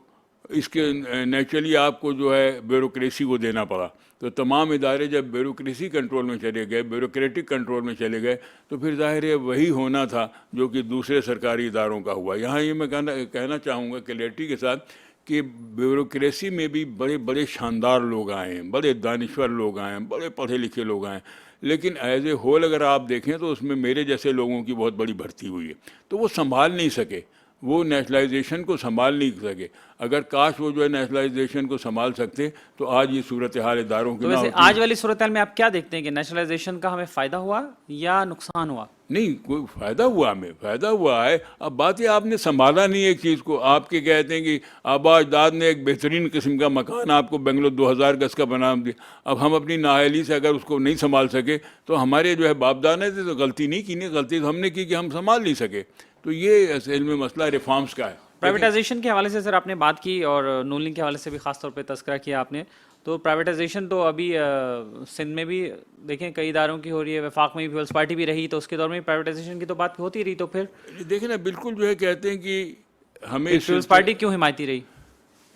اس کے نیچرلی آپ کو جو ہے بیوروکریسی کو دینا پڑا. تو تمام ادارے جب بیوروکریسی کنٹرول میں چلے گئے, بیوروکریٹک کنٹرول میں چلے گئے, تو پھر ظاہر ہے وہی ہونا تھا جو کہ دوسرے سرکاری اداروں کا ہوا. یہاں یہ میں کہنا چاہوں گا کلیئرٹی کے ساتھ کہ بیوروکریسی میں بھی بڑے بڑے شاندار لوگ آئے ہیں, بڑے دانشور لوگ آئے ہیں, بڑے پڑھے لکھے لوگ آئے ہیں, لیکن ایز اے ہول اگر آپ دیکھیں تو اس میں میرے جیسے لوگوں کی بہت بڑی بھرتی ہوئی ہے. تو وہ سنبھال نہیں سکے, وہ نیشنلائزیشن کو سنبھال نہیں سکے. اگر کاش وہ جو ہے نیشنلائزیشن کو سنبھال سکتے تو آج یہ صورتحال اداروں کی نہ ہوتی. آج والی صورتحال میں آپ کیا دیکھتے ہیں کہ نیشنلائزیشن کا ہمیں فائدہ ہوا یا نقصان ہوا؟ نہیں, کوئی فائدہ ہوا, ہمیں فائدہ ہوا ہے. اب بات یہ آپ نے سنبھالا نہیں ایک چیز کو. آپ کے کہتے ہیں کہ آبا اجداد نے ایک بہترین قسم کا مکان آپ کو بنگلور 2000 گز کا بنا دیا. اب ہم اپنی نااہلی سے اگر اس کو نہیں سنبھال سکے تو ہمارے جو ہے باپ دادا نے تو غلطی نہیں کی, غلطی تو ہم نے کی کہ ہم سنبھال نہیں سکے. تو یہ اصل میں مسئلہ ریفارمز کا ہے. پرائیویٹائزیشن کے حوالے سے سر آپ نے بات کی, اور نون لنک کے حوالے سے بھی خاص طور پہ تذکرہ کیا آپ نے. تو پرائیویٹائزیشن تو ابھی سندھ میں بھی دیکھیں کئی اداروں کی ہو رہی ہے, وفاق میں بھی پیپلز پارٹی بھی رہی, تو اس کے دور میں پرائیویٹائزیشن کی تو بات ہوتی رہی. تو پھر دیکھیں نا بالکل جو ہے کہتے ہیں کہ ہمیں پیپلز پارٹی کیوں حمایتی رہی؟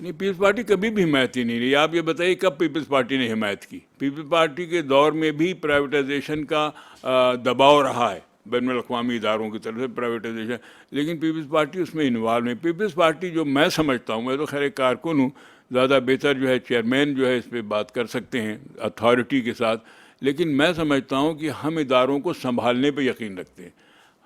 نہیں, پیپلز پارٹی کبھی بھی حمایتی نہیں رہی. آپ یہ بتائیے کب پیپلز پارٹی نے حمایت کی؟ پیپلز پارٹی کے دور میں بھی پرائیویٹائزیشن کا دباؤ رہا ہے بین الاقوامی اداروں کی طرف سے پرائیویٹائزیشن, لیکن پیپلز پارٹی اس میں انوالو نہیں. پیپلز پارٹی جو میں سمجھتا ہوں, میں تو خیر ایک کارکن ہوں, زیادہ بہتر جو ہے چیئرمین جو ہے اس پہ بات کر سکتے ہیں اتھارٹی کے ساتھ, لیکن میں سمجھتا ہوں کہ ہم اداروں کو سنبھالنے پہ یقین رکھتے ہیں.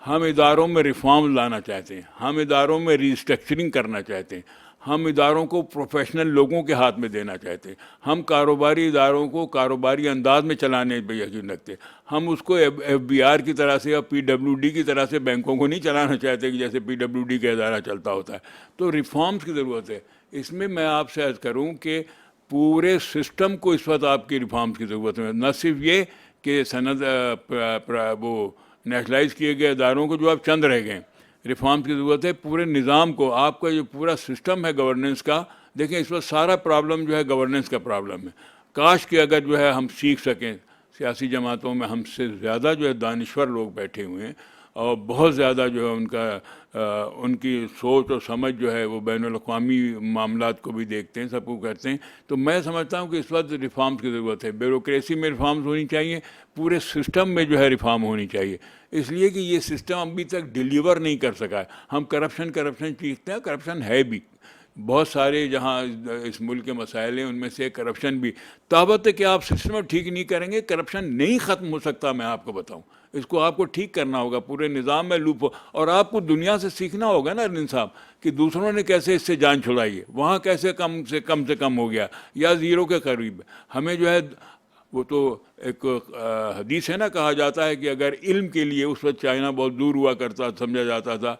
ہم اداروں میں ریفارم لانا چاہتے ہیں، ہم اداروں میں ریسٹرکچرنگ کرنا چاہتے ہیں، ہم اداروں کو پروفیشنل لوگوں کے ہاتھ میں دینا چاہتے ہیں، ہم کاروباری اداروں کو کاروباری انداز میں چلانے پہ یقین رکھتے ہیں، ہم اس کو ایف بی آر کی طرح سے یا پی ڈبلیو ڈی کی طرح سے بینکوں کو نہیں چلانا چاہتے کہ جیسے پی ڈبلیو ڈی کا ادارہ چلتا ہوتا ہے. تو ریفارمز کی ضرورت ہے. اس میں آپ سے عرض کروں کہ پورے سسٹم کو اس وقت آپ کی ریفارمز کی ضرورت ہے، نہ صرف یہ کہ وہ نیشنلائز کیے گئے اداروں کو جو اب چند رہ گئے. ریفارمز کی ضرورت ہے پورے نظام کو. آپ کا جو پورا سسٹم ہے گورننس کا، دیکھیں اس وقت سارا پرابلم جو ہے گورننس کا پرابلم ہے. کاش کہ اگر جو ہے ہم سیکھ سکیں، سیاسی جماعتوں میں ہم سے زیادہ جو ہے دانشور لوگ بیٹھے ہوئے ہیں اور بہت زیادہ جو ہے ان کی سوچ اور سمجھ جو ہے وہ بین الاقوامی معاملات کو بھی دیکھتے ہیں، سب کو کرتے ہیں. تو میں سمجھتا ہوں کہ اس وقت ریفارمز کی ضرورت ہے. بیوروکریسی میں ریفارمز ہونی چاہیے، پورے سسٹم میں جو ہے ریفارم ہونی چاہیے، اس لیے کہ یہ سسٹم ابھی تک ڈیلیور نہیں کر سکا ہے. ہم کرپشن چیختے ہیں، کرپشن ہے بھی بہت سارے جہاں اس ملک کے مسائل ہیں ان میں سے کرپشن بھی. تابت ہے کہ آپ سسٹم ٹھیک نہیں کریں گے کرپشن نہیں ختم ہو سکتا. میں آپ کو بتاؤں اس کو آپ کو ٹھیک کرنا ہوگا، پورے نظام میں لوپ اور آپ کو دنیا سے سیکھنا ہوگا نا ارنن صاحب کہ دوسروں نے کیسے اس سے جان چھڑائی ہے، وہاں کیسے کم سے کم ہو گیا یا زیرو کے قریب. ہمیں جو ہے وہ تو ایک حدیث ہے نا، کہا جاتا ہے کہ اگر علم کے لیے اس وقت چائنا بہت دور ہوا کرتا سمجھا جاتا تھا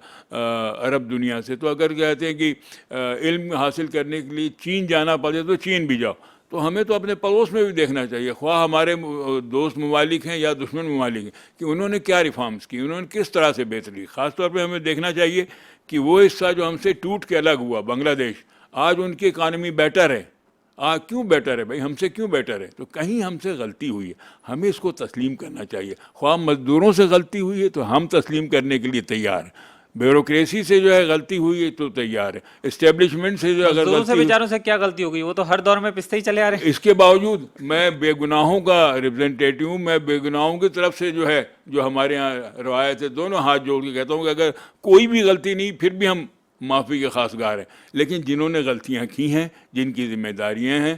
عرب دنیا سے، تو اگر کہتے ہیں کہ علم حاصل کرنے کے لیے چین جانا پڑے تو چین بھی جاؤ. تو ہمیں تو اپنے پڑوس میں بھی دیکھنا چاہیے، خواہ ہمارے دوست ممالک ہیں یا دشمن ممالک ہیں، کہ انہوں نے کیا ریفارمز کی، انہوں نے کس طرح سے بہتری. خاص طور پہ ہمیں دیکھنا چاہیے کہ وہ حصہ جو ہم سے ٹوٹ کے الگ ہوا بنگلہ دیش، آج ان کی اکانومی بیٹر ہے. کیوں بیٹر ہے بھائی؟ ہم سے کیوں بیٹر ہے؟ تو کہیں ہم سے غلطی ہوئی ہے، ہمیں اس کو تسلیم کرنا چاہیے. خواہ مزدوروں سے غلطی ہوئی ہے تو ہم تسلیم کرنے کے لیے تیار ہیں، بیوروکریسی سے جو ہے غلطی ہوئی ہے تو تیار ہے، اسٹیبلشمنٹ سے جو اگر مزدوروں سے غلطی بیچاروں سے کیا غلطی ہو گئی؟ وہ تو ہر دور میں پستے ہی چلے آ رہے ہیں. اس کے باوجود میں بے گناہوں کا ریپرزنٹیٹیو ہوں. میں بے گناہوں کی طرف سے جو ہے جو ہمارے یہاں روایت ہے دونوں ہاتھ جوڑ کے کہتا ہوں کہ اگر کوئی بھی غلطی نہیں پھر بھی ہم معافی کے خواستگار ہیں. لیکن جنہوں نے غلطیاں کی ہیں، جن کی ذمہ داریاں ہیں،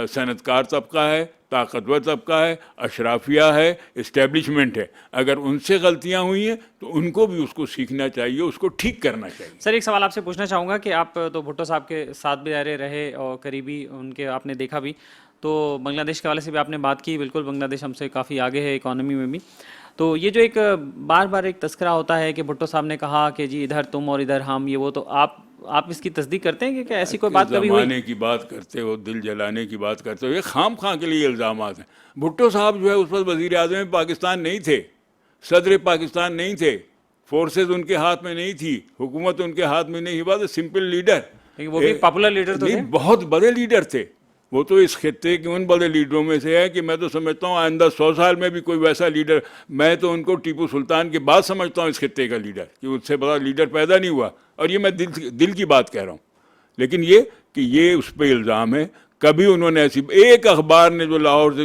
صنعت کار طبقہ ہے، طاقتور طبقہ ہے، اشرافیہ ہے، اسٹیبلشمنٹ ہے، اگر ان سے غلطیاں ہوئی ہیں تو ان کو بھی اس کو سیکھنا چاہیے، اس کو ٹھیک کرنا چاہیے. سر ایک سوال آپ سے پوچھنا چاہوں گا کہ آپ تو بھٹو صاحب کے ساتھ بھی رہے اور قریبی ان کے آپ نے دیکھا بھی، تو بنگلہ دیش کے حوالے سے بھی آپ نے بات کی. بالکل بنگلہ دیش ہم سے کافی آگے ہے اکانومی میں بھی. تو یہ جو ایک بار بار ایک تذکرہ ہوتا ہے کہ بھٹو صاحب نے کہا کہ جی ادھر تم اور ادھر ہم، یہ وہ، تو آپ اس کی تصدیق کرتے ہیں کہ کیا ایسی کوئی بات کبھی ہوئی؟ زمانے کی بات کرتے ہو، دل جلانے کی بات کرتے ہو، یہ خام خواہ کے لیے الزامات ہیں. بھٹو صاحب جو ہے اس وقت وزیر اعظم پاکستان نہیں تھے، صدر پاکستان نہیں تھے، فورسز ان کے ہاتھ میں نہیں تھی، حکومت ان کے ہاتھ میں نہیں. بات سمپل لیڈر، لیکن وہ بھی پاپولر لیڈر تو تھے. بہت بڑے لیڈر تھے. وہ تو اس خطے کے ان بڑے لیڈروں میں سے ہے کہ میں تو سمجھتا ہوں آئندہ 100 سال میں بھی کوئی ویسا لیڈر، میں تو ان کو ٹیپو سلطان کے بعد سمجھتا ہوں اس خطے کا لیڈر، کہ اس سے بڑا لیڈر پیدا نہیں ہوا. اور یہ میں دل کی بات کہہ رہا ہوں. لیکن یہ کہ یہ اس پہ الزام ہے، کبھی انہوں نے ایسی ایک اخبار نے جو لاہور سے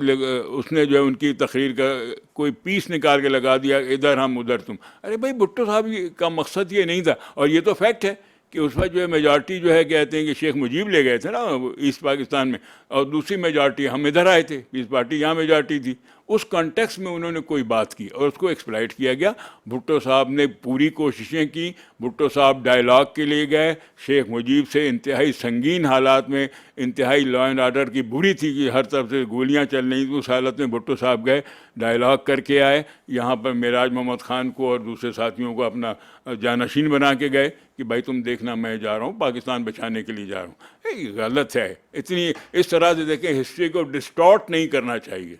اس نے جو ہے ان کی تقریر کا کوئی پیس نکال کے لگا دیا ادھر ہم ادھر تم. ارے بھائی بھٹو صاحب کا مقصد یہ نہیں تھا. اور یہ تو فیکٹ ہے کہ اس وقت جو ہے میجارٹی جو ہے کہتے ہیں کہ شیخ مجیب لے گئے تھے نا ایسٹ پاکستان میں، اور دوسری میجارٹی ہم ادھر آئے تھے، پیس پارٹی یہاں میجارٹی تھی. اس کانٹیکس میں انہوں نے کوئی بات کی اور اس کو ایکسپلائٹ کیا گیا. بھٹو صاحب نے پوری کوششیں کی. بھٹو صاحب ڈائلاگ کے لیے گئے شیخ مجیب سے، انتہائی سنگین حالات میں، انتہائی لا اینڈ آرڈر کی بری تھی کہ ہر طرف سے گولیاں چل رہی تھیں، اس حالت میں بھٹو صاحب گئے، ڈائلاگ کر کے آئے. یہاں پر معراج محمد خان کو اور دوسرے ساتھیوں کو اپنا جانشین بنا کے گئے کہ بھائی تم دیکھنا میں جا رہا ہوں، پاکستان بچانے کے لیے جا رہا ہوں. یہ غلط ہے. اتنی اس طرح سے دیکھیں ہسٹری کو ڈسٹارٹ نہیں کرنا چاہیے،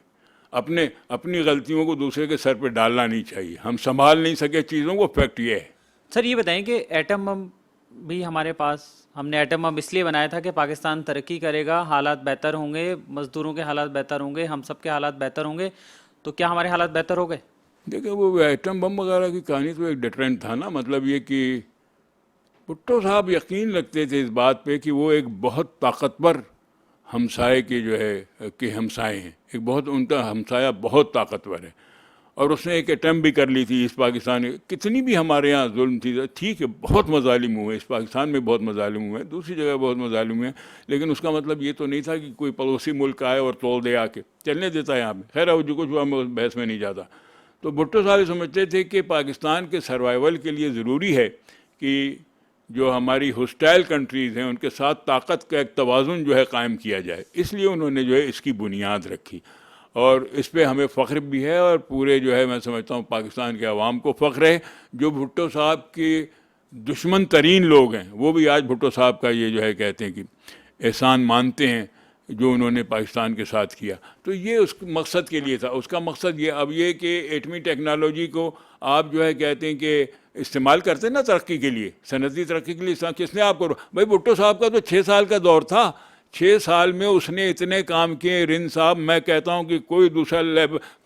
اپنی غلطیوں کو دوسرے کے سر پہ ڈالنا نہیں چاہیے. ہم سنبھال نہیں سکے چیزوں کو، فیکٹ یہ ہے. سر یہ بتائیں کہ ایٹم بم بھی ہمارے پاس، ہم نے ایٹم بم اس لیے بنایا تھا کہ پاکستان ترقی کرے گا، حالات بہتر ہوں گے، مزدوروں کے حالات بہتر ہوں گے، ہم سب کے حالات بہتر ہوں گے. تو کیا ہمارے حالات بہتر ہو گئے؟ دیکھیں وہ ایٹم بم وغیرہ کی کہانی تو ایک ڈیٹرنٹ تھا نا. مطلب یہ کہ بھٹو صاحب یقین رکھتے تھے اس بات پہ کہ وہ ایک بہت طاقتور ہمسائے کے جو ہے کہ ہمسائے ہیں، ایک بہت ان کا ہمسایہ بہت طاقتور ہے. اور اس نے ایک اٹیمپٹ بھی کر لی تھی اس پاکستان. کتنی بھی ہمارے یہاں ظلم تھی، ٹھیک ہے بہت مظالم ہوئے اس پاکستان میں، بہت مظالم ہوئے، دوسری جگہ بہت مظالم ہوئے، لیکن اس کا مطلب یہ تو نہیں تھا کہ کوئی پڑوسی ملک آئے اور توڑ دے آ کے چلنے دیتا ہے یہاں پہ. خیر جو کچھ ہوا میں بحث میں نہیں جاتا. تو بھٹو صاحب سمجھتے تھے کہ پاکستان کے سروائیول کے لیے ضروری ہے کہ جو ہماری ہوسٹائل کنٹریز ہیں ان کے ساتھ طاقت کا ایک توازن جو ہے قائم کیا جائے. اس لیے انہوں نے جو ہے اس کی بنیاد رکھی, اور اس پہ ہمیں فخر بھی ہے, اور پورے جو ہے میں سمجھتا ہوں پاکستان کے عوام کو فخر ہے. جو بھٹو صاحب کے دشمن ترین لوگ ہیں وہ بھی آج بھٹو صاحب کا یہ جو ہے کہتے ہیں کہ احسان مانتے ہیں جو انہوں نے پاکستان کے ساتھ کیا. تو یہ اس مقصد کے لیے تھا. اس کا مقصد یہ اب یہ کہ ایٹمی ٹیکنالوجی کو آپ جو ہے کہتے ہیں کہ استعمال کرتے ہیں نا ترقی کے لیے, صنعتی ترقی کے لیے. کس نے آپ کو بھائی بھٹو صاحب کا تو 6 سال کا دور تھا, 6 سال میں اس نے اتنے کام کیے. رند صاحب میں کہتا ہوں کہ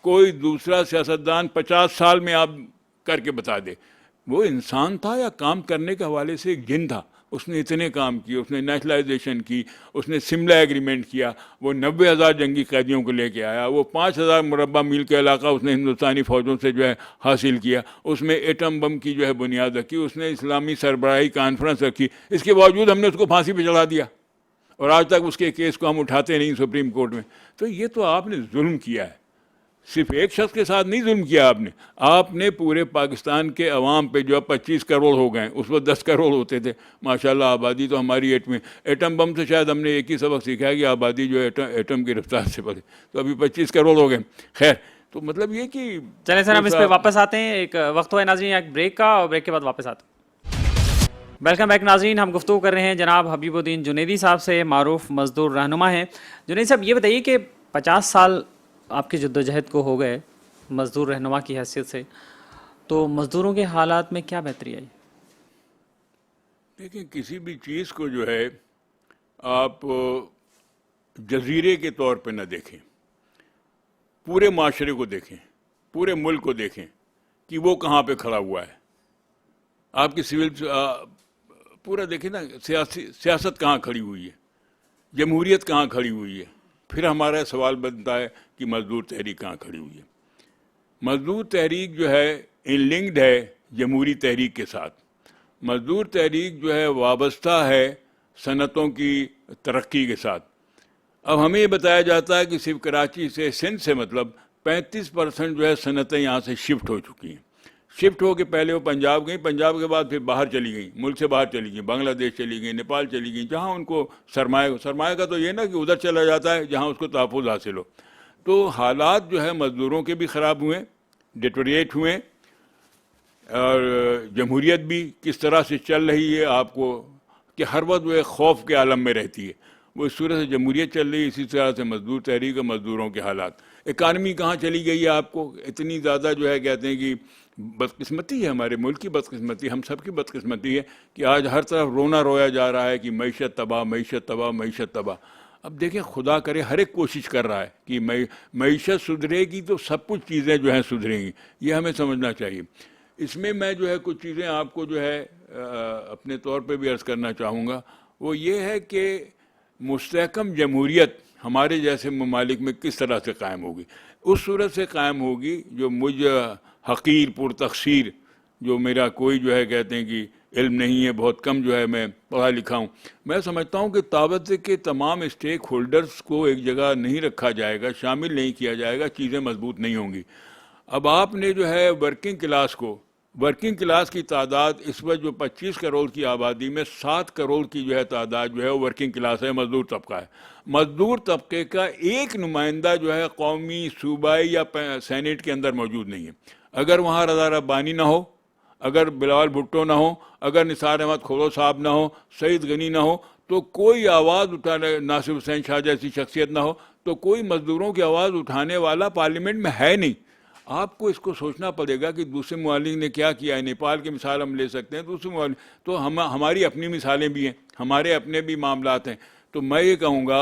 کوئی دوسرا سیاستدان 50 سال میں آپ کر کے بتا دے. وہ انسان تھا یا کام کرنے کے حوالے سے ایک جن تھا. اس نے اتنے کام کیے, اس نے نیشنلائزیشن کی, اس نے سملہ ایگریمنٹ کیا, وہ 90,000 جنگی قیدیوں کو لے کے آیا, وہ 5,000 مربع میل کا علاقہ اس نے ہندوستانی فوجوں سے جو ہے حاصل کیا, اس میں ایٹم بم کی جو ہے بنیاد رکھی, اس نے اسلامی سربراہی کانفرنس رکھی. اس کے باوجود ہم نے اس کو پھانسی پہ چڑھا دیا, اور آج تک اس کے کیس کو ہم اٹھاتے نہیں سپریم کورٹ میں. تو یہ تو آپ نے ظلم کیا ہے. صرف ایک شخص کے ساتھ نہیں ظلم کیا آپ نے پورے پاکستان کے عوام پہ. جو اب 25 کروڑ ہو گئے, اس وقت 10 کروڑ ہوتے تھے. ماشاءاللہ آبادی تو ہماری ایٹم بم سے شاید ہم نے ایک ہی سبق سیکھا ہے کہ آبادی جو ایٹم کی رفتار سے بڑھے. تو ابھی 25 کروڑ ہو گئے. خیر, تو مطلب یہ کہ چلیں سر ہم اس پہ واپس آتے ہیں. ایک وقت ہوا ہے ناظرین ایک بریک کا, اور بریک کے بعد واپس آتے ہیں. ویلکم بیک ناظرین, ہم گفتگو کر رہے ہیں جناب حبیب الدین جنیدی صاحب سے, معروف مزدور رہنما ہیں. جنید صاحب یہ بتائیے کہ 50 سال آپ کی جدوجہد کو ہو گئے مزدور رہنما کی حیثیت سے, تو مزدوروں کے حالات میں کیا بہتری آئی؟ دیکھیں, کسی بھی چیز کو جو ہے آپ جزیرے کے طور پہ نہ دیکھیں, پورے معاشرے کو دیکھیں, پورے ملک کو دیکھیں کہ وہ کہاں پہ کھڑا ہوا ہے. آپ کی سول پورا دیکھیں نا, سیاست کہاں کھڑی ہوئی ہے, جمہوریت کہاں کھڑی ہوئی ہے. پھر ہمارا سوال بنتا ہے کہ مزدور تحریک کہاں کھڑی ہوئی ہے. مزدور تحریک جو ہے ان لنکڈ ہے جمہوری تحریک کے ساتھ. مزدور تحریک جو ہے وابستہ ہے صنعتوں کی ترقی کے ساتھ. اب ہمیں یہ بتایا جاتا ہے کہ صرف کراچی سے, سندھ سے مطلب 35% جو ہے صنعتیں یہاں سے شفٹ ہو چکی ہیں. شفٹ ہو کے پہلے وہ پنجاب گئیں, پنجاب کے بعد پھر باہر چلی گئیں, ملک سے باہر چلی گئیں, بنگلہ دیش چلی گئیں, نیپال چلی گئیں, جہاں ان کو سرمایہ کا تو یہ نا کہ ادھر چلا جاتا ہے جہاں اس کو تحفظ حاصل ہو. تو حالات جو ہے مزدوروں کے بھی خراب ہوئے, ڈیٹوریٹ ہوئے, اور جمہوریت بھی کس طرح سے چل رہی ہے آپ کو کہ ہر وقت وہ ایک خوف کے عالم میں رہتی ہے. وہ اس صورت سے جمہوریت چل رہی ہے, اسی طرح سے مزدور تحریک اور مزدوروں کے حالات. اکانومی کہاں چلی گئی ہے آپ کو, اتنی زیادہ جو ہے کہتے ہیں کہ بدقسمتی ہے, ہمارے ملک کی بدقسمتی, ہم سب کی بدقسمتی ہے کہ آج ہر طرف رونا رویا جا رہا ہے کہ معیشت تباہ, معیشت تباہ, معیشت تباہ. اب دیکھیں, خدا کرے ہر ایک کوشش کر رہا ہے کہ معیشت سدھرے گی تو سب کچھ چیزیں جو ہیں سدھریں گی, یہ ہمیں سمجھنا چاہیے. اس میں جو ہے کچھ چیزیں آپ کو جو ہے اپنے طور پہ بھی عرض کرنا چاہوں گا. وہ یہ ہے کہ مستحکم جمہوریت ہمارے جیسے ممالک میں کس طرح سے قائم ہوگی. اس صورت سے قائم ہوگی جو مجھ حقیر پر تقصیر, جو میرا کوئی جو ہے کہتے ہیں کہ علم نہیں ہے, بہت کم جو ہے میں پڑھا لکھا ہوں, میں سمجھتا ہوں کہ تابت کے تمام اسٹیک ہولڈرز کو ایک جگہ نہیں رکھا جائے گا, شامل نہیں کیا جائے گا, چیزیں مضبوط نہیں ہوں گی. اب آپ نے جو ہے ورکنگ کلاس کی تعداد اس وقت جو 25 کروڑ کی آبادی میں 7 کروڑ کی جو ہے تعداد جو ہے وہ ورکنگ کلاس ہے, مزدور طبقہ ہے. مزدور طبقے کا ایک نمائندہ جو ہے قومی, صوبائی یا سینیٹ کے اندر موجود نہیں ہے. اگر وہاں رضا ربانی نہ ہو, اگر بلاول بھٹو نہ ہو, اگر نثار احمد کھوڑو صاحب نہ ہو, سعید غنی نہ ہو, تو کوئی آواز اٹھانے, ناصر حسین شاہ جیسی شخصیت نہ ہو, تو کوئی مزدوروں کی آواز اٹھانے والا پارلیمنٹ میں ہے نہیں. آپ کو اس کو سوچنا پڑے گا کہ دوسرے ممالک نے کیا کیا ہے. نیپال کی مثال ہم لے سکتے ہیں, دوسرے ممالک تو ہماری اپنی مثالیں بھی ہیں, ہمارے اپنے بھی معاملات ہیں. تو میں یہ کہوں گا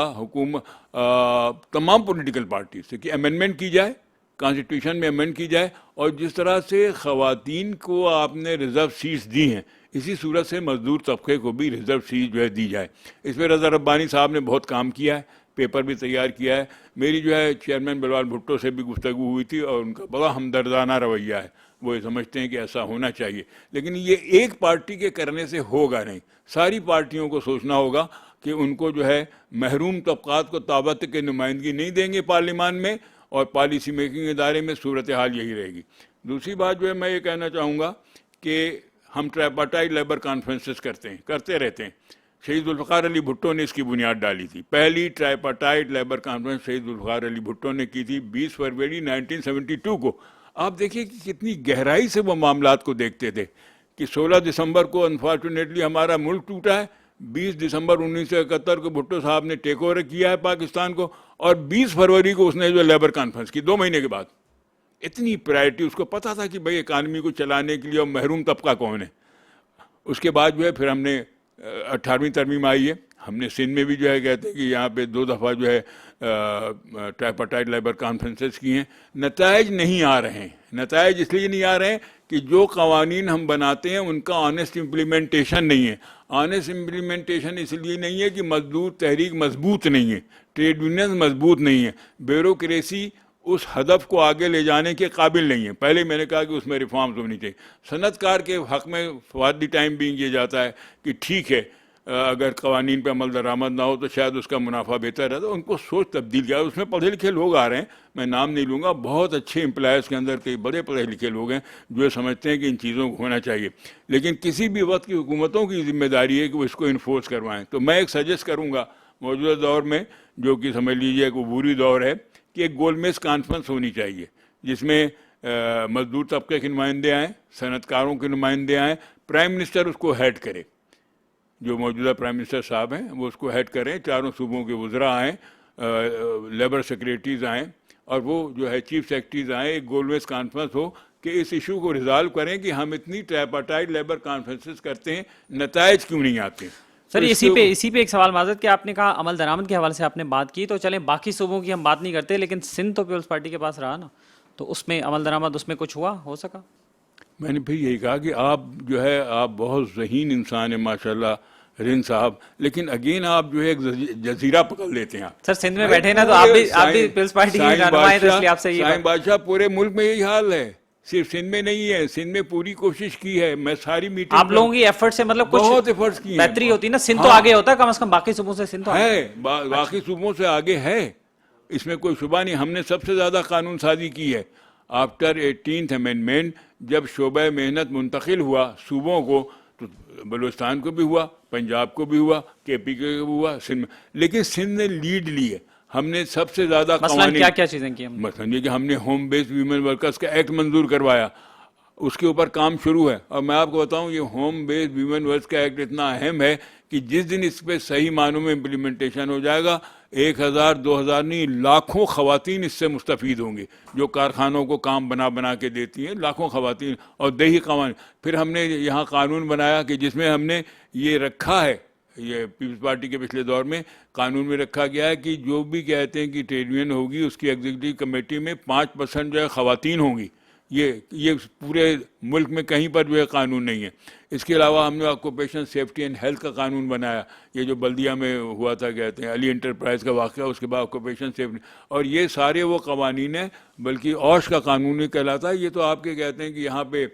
تمام پولیٹیکل پارٹی سے کہ امینڈمنٹ کی جائے, کانسٹیٹیوشن میں امینڈ کی جائے, اور جس طرح سے خواتین کو آپ نے ریزرو سیٹس دی ہیں, اسی صورت سے مزدور طبقے کو بھی ریزرو سیٹ جو ہے دی جائے. اس میں رضا ربانی صاحب نے بہت کام کیا ہے, پیپر بھی تیار کیا ہے. میری جو ہے چیئرمین بلوال بھٹو سے بھی گفتگو ہوئی تھی, اور ان کا بڑا ہمدردانہ رویہ ہے. وہ یہ سمجھتے ہیں کہ ایسا ہونا چاہیے, لیکن یہ ایک پارٹی کے کرنے سے ہوگا نہیں. ساری پارٹیوں کو سوچنا ہوگا کہ ان کو جو ہے محروم طبقات کو تابت کی نمائندگی نہیں دیں گے پارلیمان میں, اور پالیسی میکنگ ادارے میں صورتحال یہی رہے گی. دوسری بات جو ہے میں یہ کہنا چاہوں گا کہ ہم ٹرائپارٹائٹ لیبر کانفرنسز کرتے رہتے ہیں. شہید ذوالفقار علی بھٹو نے اس کی بنیاد ڈالی تھی. پہلی ٹرائپارٹائٹ لیبر کانفرنس شہید ذوالفقار علی بھٹو نے کی تھی 20 فروری 1972 کو. آپ دیکھیے کہ کتنی گہرائی سے وہ معاملات کو دیکھتے تھے کہ 16 دسمبر کو انفارچونیٹلی ہمارا ملک ٹوٹا ہے, 20 دسمبر 1971 کو بھٹو صاحب نے ٹیک اوور کیا ہے پاکستان کو, اور 20 فروری کو اس نے جو لیبر کانفرنس کی 2 مہینے کے بعد. اتنی پرائرٹی, اس کو پتا تھا کہ بھئی اکانومی کو چلانے کے لیے اور محروم طبقہ کون ہے. اس کے بعد جو ہے پھر ہم نے 18ویں ترمیم آئی ہے, ہم نے سندھ میں بھی جو ہے کہتے ہیں کہ یہاں پہ 2 دفعہ جو ہے ٹرائپارٹائٹ لیبر کانفرنسز کی ہیں. نتائج نہیں آ رہے ہیں. نتائج اس لیے نہیں آ رہے ہیں کہ جو قوانین ہم بناتے ہیں ان کا آنیسٹ امپلیمنٹیشن نہیں ہے. آنیسٹ امپلیمنٹیشن اس لیے نہیں ہے کہ مزدور تحریک مضبوط نہیں ہے, ٹریڈ یونین مضبوط نہیں ہے, بیوروکریسی اس ہدف کو آگے لے جانے کے قابل نہیں ہے. پہلے میں نے کہا کہ اس میں ریفارمز ہونی چاہیے. صنعت کار کے حق میں فار دی ٹائم بینگ یہ جاتا ہے کہ ٹھیک ہے اگر قوانین پہ عمل درآمد نہ ہو تو شاید اس کا منافع بہتر ہے. تو ان کو سوچ تبدیل کیا. اس میں پڑھے لکھے لوگ آ رہے ہیں, میں نام نہیں لوں گا, بہت اچھے امپلائز کے اندر کئی بڑے پڑھے لکھے لوگ ہیں جو یہ سمجھتے ہیں کہ ان چیزوں کو ہونا چاہیے. لیکن کسی بھی وقت کی حکومتوں کی ذمہ داری ہے کہ وہ اس کو انفورس کروائیں. تو میں ایک سجیسٹ کروں گا موجودہ دور میں, جو کہ سمجھ لیجیے ایک عبوری دور ہے, کہ ایک گول میز کانفرنس ہونی چاہیے جس میں مزدور طبقے کے نمائندے آئیں, صنعت کاروں کے نمائندے آئیں, پرائم منسٹر اس کو ہیڈ کرے. جو موجودہ پرائم منسٹر صاحب ہیں وہ اس کو ہیڈ کریں, چاروں صوبوں کے وزراء آئیں, لیبر سیکریٹریز آئیں, اور وہ جو ہے چیف سیکرٹریز آئیں. ایک گول میز کانفرنس ہو کہ اس ایشو کو ریزالو کریں کہ ہم اتنی ٹرائپارٹائٹ لیبر کانفرنسز کرتے ہیں, نتائج کیوں نہیں آتے. سر اسی پہ ایک سوال معذرت کہ آپ نے کہا عمل درآمد کے حوالے سے آپ نے بات کی, تو چلیں باقی صوبوں کی ہم بات نہیں کرتے, لیکن سندھ تو پیپلز پارٹی کے پاس رہا نا, تو اس میں عمل درآمد اس میں کچھ ہو سکا؟ میں نے پھر یہی کہا کہ آپ جو ہے آپ بہت ذہین انسان ہیں ماشاءاللہ رین صاحب, لیکن اگین آپ جو ہے ایک جزیرہ پکڑ لیتے ہیں. آپ سر سندھ میں بیٹھے نا, تو آپ بھی پیپلز پارٹی کے رہنما ہیں, تو اس لیے آپ سے یہ سائیں بادشاہ پورے ملک میں یہی حال ہے, صرف سندھ میں نہیں ہے. سندھ میں پوری کوشش کی ہے, میں ساری میٹنگ آپ لوگوں کی ایفرٹ سے مطلب بہت ایفرٹس کی ہیں. بہتری ہوتی ہے نا, سندھ تو آگے ہوتا ہے کم از کم باقی صوبوں سے. سندھ ہے باقی صوبوں سے آگے ہے, اس میں کوئی شبہ نہیں. ہم نے سب سے زیادہ قانون سازی کی ہے آفٹر 18th امینڈمنٹ. جب شعبہ محنت منتقل ہوا صوبوں کو, تو بلوچستان کو بھی ہوا, پنجاب کو بھی ہوا, کے پی کے کو بھی ہوا, سندھ میں. لیکن سندھ نے لیڈ لی ہے. ہم نے سب سے زیادہ قوانین, کیا چیزیں کی؟ مثلاً یہ کہ ہم نے ہوم بیسڈ ویمن ورکرز کا ایکٹ منظور کروایا, اس کے اوپر کام شروع ہے. اور میں آپ کو بتاؤں یہ ہوم بیسڈ ویمن ورکرز کا ایکٹ اتنا اہم ہے کہ جس دن اس پہ صحیح معنوں میں امپلیمنٹیشن ہو جائے گا, 1000 2000 نہیں لاکھوں خواتین اس سے مستفید ہوں گی, جو کارخانوں کو کام بنا کے دیتی ہیں, لاکھوں خواتین. اور دیہی قوانین, پھر ہم نے یہاں قانون بنایا کہ جس میں ہم نے یہ رکھا ہے, یہ پیپلز پارٹی کے پچھلے دور میں قانون میں رکھا گیا ہے کہ جو بھی کہتے ہیں کہ ٹریڈ یونین ہوگی اس کی ایگزیکٹو کمیٹی میں 5% جو ہے خواتین ہوں گی. یہ پورے ملک میں کہیں پر جو ہے قانون نہیں ہے. اس کے علاوہ ہم نے آکوپیشن سیفٹی اینڈ ہیلتھ کا قانون بنایا, یہ جو بلدیہ میں ہوا تھا کہتے ہیں علی انٹرپرائز کا واقعہ, اس کے بعد آکوپیشن سیفٹی, اور یہ سارے وہ قوانین ہیں. بلکہ اوش کا قانون نہیں کہلاتا ہے, یہ تو آپ کے کہتے ہیں کہ یہاں پہ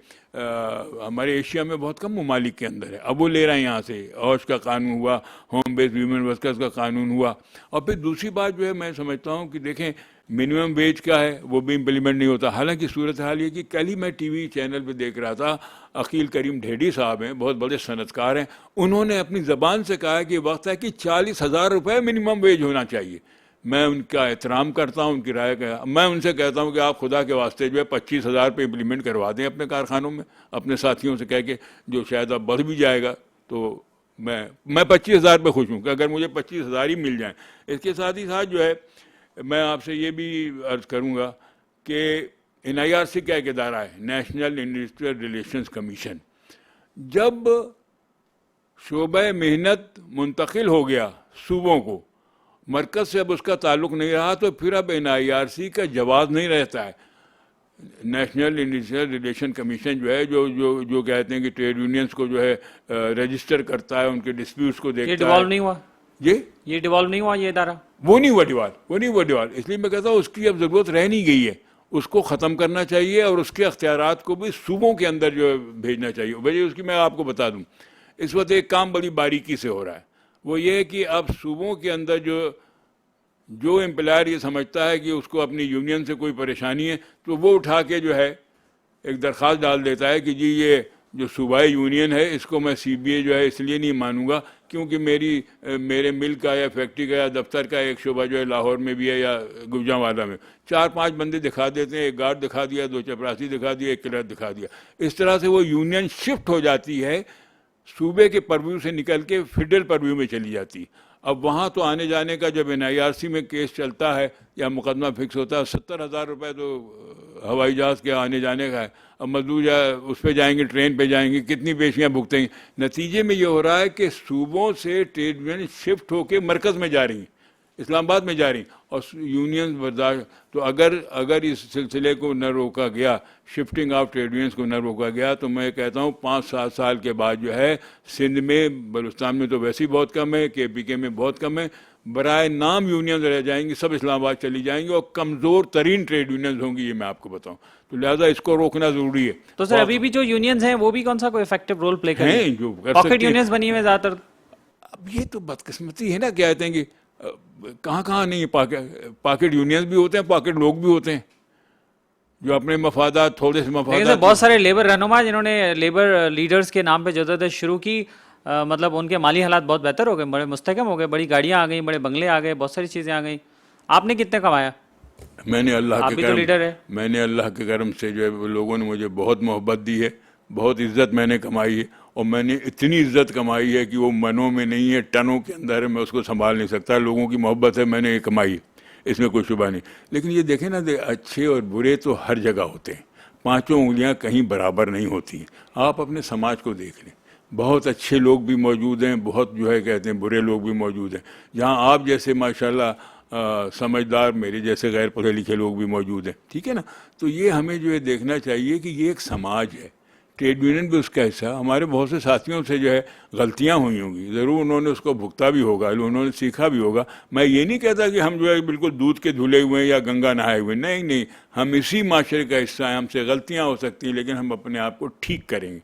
ہمارے ایشیا میں بہت کم ممالک کے اندر ہے, اب وہ لے رہے ہیں یہاں سے. اوش کا قانون ہوا, ہوم بیسڈ ویمن ورکرز کا قانون ہوا. اور پھر دوسری بات جو ہے میں سمجھتا ہوں کہ دیکھیں منیمم ویج کا ہے وہ بھی امپلیمنٹ نہیں ہوتا. حالانکہ صورتحال یہ کہ کل ہی میں ٹی وی چینل پہ دیکھ رہا تھا, عقیل کریم ڈھیڈی صاحب ہیں, بہت بڑے صنعت کار ہیں, انہوں نے اپنی زبان سے کہا کہ وقت ہے کہ 40,000 روپے منیمم ویج ہونا چاہیے. میں ان کا احترام کرتا ہوں, ان کی رائے کا. میں ان سے کہتا ہوں کہ آپ خدا کے واسطے جو ہے 25,000 پہ امپلیمنٹ کروا دیں اپنے کارخانوں میں, اپنے ساتھیوں سے کہہ کے, جو شاید اب بڑھ بھی جائے گا. تو میں 25,000 پہ خوش ہوں کہ اگر مجھے 25,000 ہی مل جائیں. اس کے ساتھ ہی ساتھ جو ہے میں آپ سے یہ بھی عرض کروں گا کہ NIRC کا ایک ادارہ ہے, نیشنل انڈسٹریل ریلیشنز کمیشن. جب شعبہ محنت منتقل ہو گیا صوبوں کو, مرکز سے اب اس کا تعلق نہیں رہا, تو پھر اب NIRC کا جواز نہیں رہتا ہے. نیشنل انڈسٹریل ریلیشن کمیشن جو ہے جو کہتے ہیں کہ ٹریڈ یونینز کو جو ہے رجسٹر کرتا ہے, ان کے ڈسپیوٹس کو دیکھتا ہے. یہ ڈیوالو نہیں ہوا, یہ ڈیوالو نہیں ہوا یہ ادارہ, وہ نہیں ہوا ڈیوال. اس لیے میں کہتا ہوں اس کی اب ضرورت رہ نہیں گئی ہے, اس کو ختم کرنا چاہیے, اور اس کے اختیارات کو بھی صوبوں کے اندر جو ہے بھیجنا چاہیے. وجہ اس کی میں آپ کو بتا دوں, اس وقت ایک کام بڑی باریکی سے ہو رہا ہے, وہ یہ ہے کہ اب صوبوں کے اندر جو جو امپلائر یہ سمجھتا ہے کہ اس کو اپنی یونین سے کوئی پریشانی ہے تو وہ اٹھا کے جو ہے ایک درخواست ڈال دیتا ہے کہ جی یہ جو صوبائی یونین ہے اس کو میں سی بی اے جو ہے اس لیے نہیں مانوں گا کیونکہ میرے مل کا یا فیکٹری کا یا دفتر کا ایک شعبہ جو ہے لاہور میں بھی ہے یا گوجرانوالا میں. 4-5 بندے دکھا دیتے ہیں, ایک گارڈ دکھا دیا, 2 چپراسی دکھا دیا, ایک کلرک دکھا دیا. اس طرح سے وہ یونین شفٹ ہو جاتی ہے, صوبے کے پرویو سے نکل کے فیڈرل پرویو میں چلی جاتی. اب وہاں تو آنے جانے کا جب NIRC میں کیس چلتا ہے یا مقدمہ فکس ہوتا ہے 70,000 روپے تو ہوائی جہاز کے آنے جانے کا ہے. اب مزدور اس پہ جائیں گے, ٹرین پہ جائیں گے, کتنی پیشیاں بھگتیں گے. نتیجے میں یہ ہو رہا ہے کہ صوبوں سے ٹریڈ یونین شفٹ ہو کے مرکز میں جا رہی ہیں, اسلام آباد میں جا رہی ہیں, اور یونین برداشت. تو اگر اس سلسلے کو نہ روکا گیا, شفٹنگ آف ٹریڈ یونینز کو نہ روکا گیا, تو میں کہتا ہوں 5-7 سال کے بعد جو ہے سندھ میں, بلوچستان میں تو ویسے ہی بہت کم ہے, KPK میں بہت کم ہے, برائے نام یونینز رہ جائیں گی, سب اسلام آباد چلی جائیں گی, اور کمزور ترین ٹریڈ یونینز ہوں گی, یہ میں آپ کو بتاؤں. تو لہٰذا اس کو روکنا ضروری ہے. تو سر ابھی بھی جو یونینز ہیں وہ بھی کون سا کوئی افیکٹو رول پلے کر رہی ہیں, جو پاکٹ یونینز بنی ہوئی زیادہ تر. اب یہ تو بدقسمتی ہے نا, کہتے ہیں کہ کہاں نہیں, پاکٹ یونینز بھی ہوتے ہیں, پاکٹ لوگ بھی ہوتے ہیں جو اپنے مفادات, تھوڑے سے مفادات. بہت سارے لیبر رہنما جنہوں نے لیبر لیڈرز کے نام پہ جدوجہد شروع کی, مطلب ان کے مالی حالات بہت بہتر ہو گئے, بڑے مستحکم ہو گئے, بڑی گاڑیاں آ گئیں, بڑے بنگلے آ گئے, بہت ساری چیزیں آ گئیں. آپ نے کتنے کمایا؟ میں نے اللہ آپ کے بھی تو لیڈر ہے. میں نے اللہ کے کرم سے جو ہے لوگوں نے مجھے بہت محبت دی ہے, بہت عزت میں نے کمائی ہے, اور میں نے اتنی عزت کمائی ہے کہ وہ منوں میں نہیں ہے, ٹنوں کے اندر ہے, میں اس کو سنبھال نہیں سکتا. لوگوں کی محبت ہے, میں نے یہ کمائی ہے, اس میں کوئی شبہ نہیں. لیکن یہ دیکھیں نا, اچھے اور برے تو ہر جگہ ہوتے ہیں, 5 انگلیاں کہیں برابر نہیں ہوتی ہیں. آپ اپنے سماج کو دیکھ لیں, بہت اچھے لوگ بھی موجود ہیں, بہت جو ہے کہتے ہیں برے لوگ بھی موجود ہیں. جہاں آپ جیسے ماشاءاللہ سمجھدار, میرے جیسے غیر پڑھے لکھے لوگ بھی موجود ہیں, ٹھیک ہے نا. تو یہ ہمیں جو ہے دیکھنا چاہیے کہ یہ ایک سماج ہے, ٹریڈ یونین بھی اس کا حصہ. ہمارے بہت سے ساتھیوں سے جو ہے غلطیاں ہوئی ہوں گی, ضرور انہوں نے اس کو بھگتا بھی ہوگا, انہوں نے سیکھا بھی ہوگا. میں یہ نہیں کہتا کہ ہم جو ہے بالکل دودھ کے دھلے ہوئے ہیں یا گنگا نہائے ہوئے, نہیں, ہم اسی معاشرے کا حصہ ہیں, ہم سے غلطیاں ہو سکتی ہیں, لیکن ہم اپنے آپ کو ٹھیک کریں گے.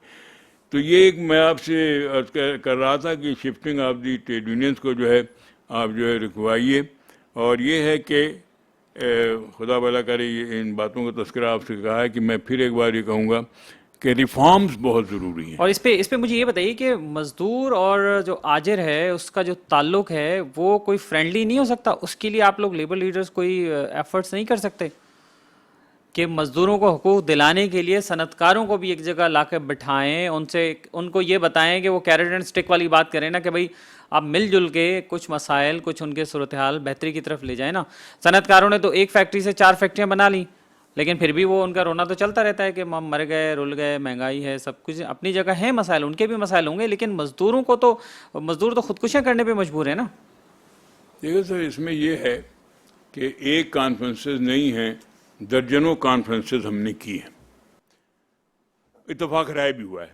تو یہ ایک میں آپ سے عرض کر رہا تھا کہ shifting of the trade unions کو جو ہے آپ جو ہے رکوائیے. اور یہ ہے کہ خدا بھلا کرے, ان باتوں کا تذکرہ آپ سے کہا ہے کہ میں پھر ایک بار یہ کہوں گا کہ ریفارمز بہت ضروری ہیں. اور اس پہ مجھے یہ بتائیے کہ مزدور اور جو آجر ہے اس کا جو تعلق ہے وہ کوئی فرینڈلی نہیں ہو سکتا؟ اس کے لیے آپ لوگ لیبر لیڈرز کوئی ایفرٹس نہیں کر سکتے کہ مزدوروں کو حقوق دلانے کے لیے صنعت کاروں کو بھی ایک جگہ لا کے بٹھائیں, ان کو یہ بتائیں کہ وہ کیرٹ اینڈ اسٹک والی بات کریں نا, کہ بھائی آپ مل جل کے کچھ مسائل, کچھ ان کے صورتحال بہتری کی طرف لے جائیں نا. صنعت کاروں نے تو ایک فیکٹری سے 4 فیکٹریاں بنا لیں, لیکن پھر بھی وہ ان کا رونا تو چلتا رہتا ہے کہ ہم مر گئے, رل گئے, مہنگائی ہے, سب کچھ اپنی جگہ ہے, مسائل ان کے بھی مسائل ہوں گے, لیکن مزدور تو خودکشیاں کرنے پہ مجبور ہیں نا. دیکھو سر, اس میں یہ ہے کہ ایک کانفرنسز نہیں ہیں, درجنوں کانفرنسز ہم نے کی ہیں, اتفاق رائے بھی ہوا ہے.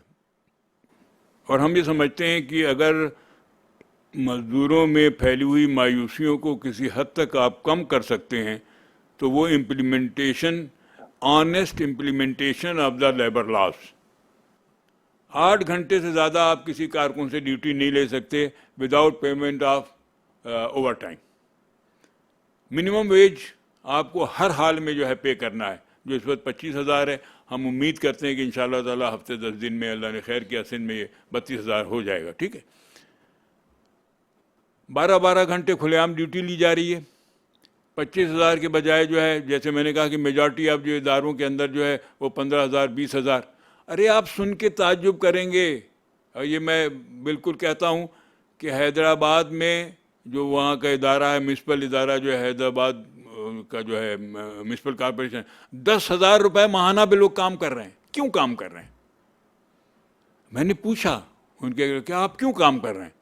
اور ہم یہ سمجھتے ہیں کہ اگر مزدوروں میں پھیلی ہوئی مایوسیوں کو کسی حد تک آپ کم کر سکتے ہیں تو وہ implementation, honest implementation of the labour laws. 8 گھنٹے سے زیادہ آپ کسی کارکن سے ڈیوٹی نہیں لے سکتے without payment of over time. Minimum wage آپ کو ہر حال میں جو ہے پے کرنا ہے, جو اس وقت 25,000 ہے. ہم امید کرتے ہیں کہ انشاءاللہ تعالی ہفتے 10 دن میں اللہ نے خیر کیا سندھ میں یہ 32,000 ہو جائے گا, ٹھیک ہے. 12 گھنٹے کھلے عام ڈیوٹی لی جا رہی ہے. 25,000 کے بجائے جو ہے, جیسے میں نے کہا کہ میجارٹی آف جو اداروں کے اندر جو ہے وہ 15,000 20,000. ارے آپ سن کے تعجب کریں گے, اور یہ میں بالکل کہتا ہوں کہ حیدرآباد میں جو وہاں کا ادارہ ہے, میونسپل ادارہ جو ہے حیدرآباد کا جو ہے میونسپل کارپوریشن, 10,000 روپے ماہانہ پہ لوگ کام کر رہے ہیں. کیوں کام کر رہے ہیں؟ میں نے پوچھا ان کے کہ آپ کیوں کام کر رہے ہیں؟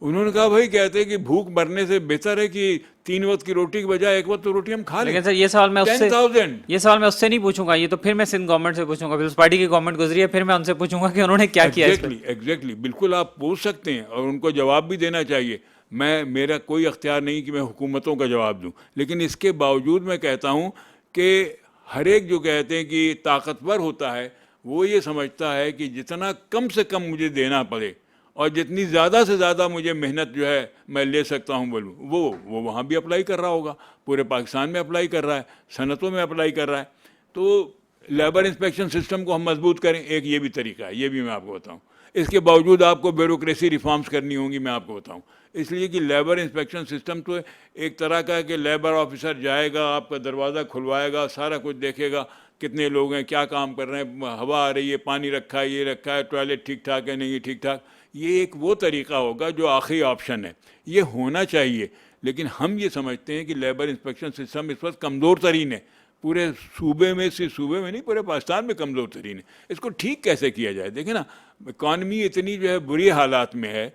انہوں نے کہا بھائی کہتے ہیں کہ بھوک مرنے سے بہتر ہے کہ 3 وقت کی روٹی کے بجائے 1 وقت تو روٹی ہم کھا لیں. لیکن سر یہ سوال میں اس سے نہیں پوچھوں گا, یہ تو پھر میں سندھ گورنمنٹ سے پوچھوں گا, پھر اس پارٹی کی گورنمنٹ گزری ہے, پھر میں ان سے پوچھوں گا کہ انہوں نے کیا کیا. ایگزیکٹلی بالکل آپ پوچھ سکتے ہیں اور ان کو جواب بھی دینا چاہیے. میرا کوئی اختیار نہیں کہ میں حکومتوں کا جواب دوں, لیکن اس کے باوجود میں کہتا ہوں کہ ہر ایک جو کہتے ہیں کہ طاقتور ہوتا ہے وہ یہ سمجھتا ہے کہ جتنا کم سے کم مجھے دینا پڑے اور جتنی زیادہ سے زیادہ مجھے محنت جو ہے میں لے سکتا ہوں بولوں وہ وہاں بھی اپلائی کر رہا ہوگا، پورے پاکستان میں اپلائی کر رہا ہے، صنعتوں میں اپلائی کر رہا ہے. تو لیبر انسپیکشن سسٹم کو ہم مضبوط کریں، ایک یہ بھی طریقہ ہے، یہ بھی میں آپ کو بتاؤں. اس کے باوجود آپ کو بیوروکریسی ریفارمز کرنی ہوں گی، میں آپ کو بتاؤں. اس لیے کہ لیبر انسپیکشن سسٹم تو ایک طرح کا ہے کہ لیبر آفیسر جائے گا، آپ کا دروازہ کھلوائے گا، سارا کچھ دیکھے گا، کتنے لوگ ہیں، کیا کام کر رہے ہیں، ہوا آ رہی ہے، پانی رکھا ہے، یہ رکھا ہے، ٹوائلٹ ٹھیک ٹھاک ہے نہیں ٹھیک ٹھاک. یہ ایک وہ طریقہ ہوگا جو آخری آپشن ہے، یہ ہونا چاہیے. لیکن ہم یہ سمجھتے ہیں کہ لیبر انسپیکشن سسٹم اس وقت کمزور ترین ہے، پورے صوبے میں، صرف صوبے میں نہیں، پورے پاکستان میں کمزور ترین ہے. اس کو ٹھیک کیسے کیا جائے؟ دیکھیں نا، اکانومی اتنی جو ہے بری حالات میں ہے.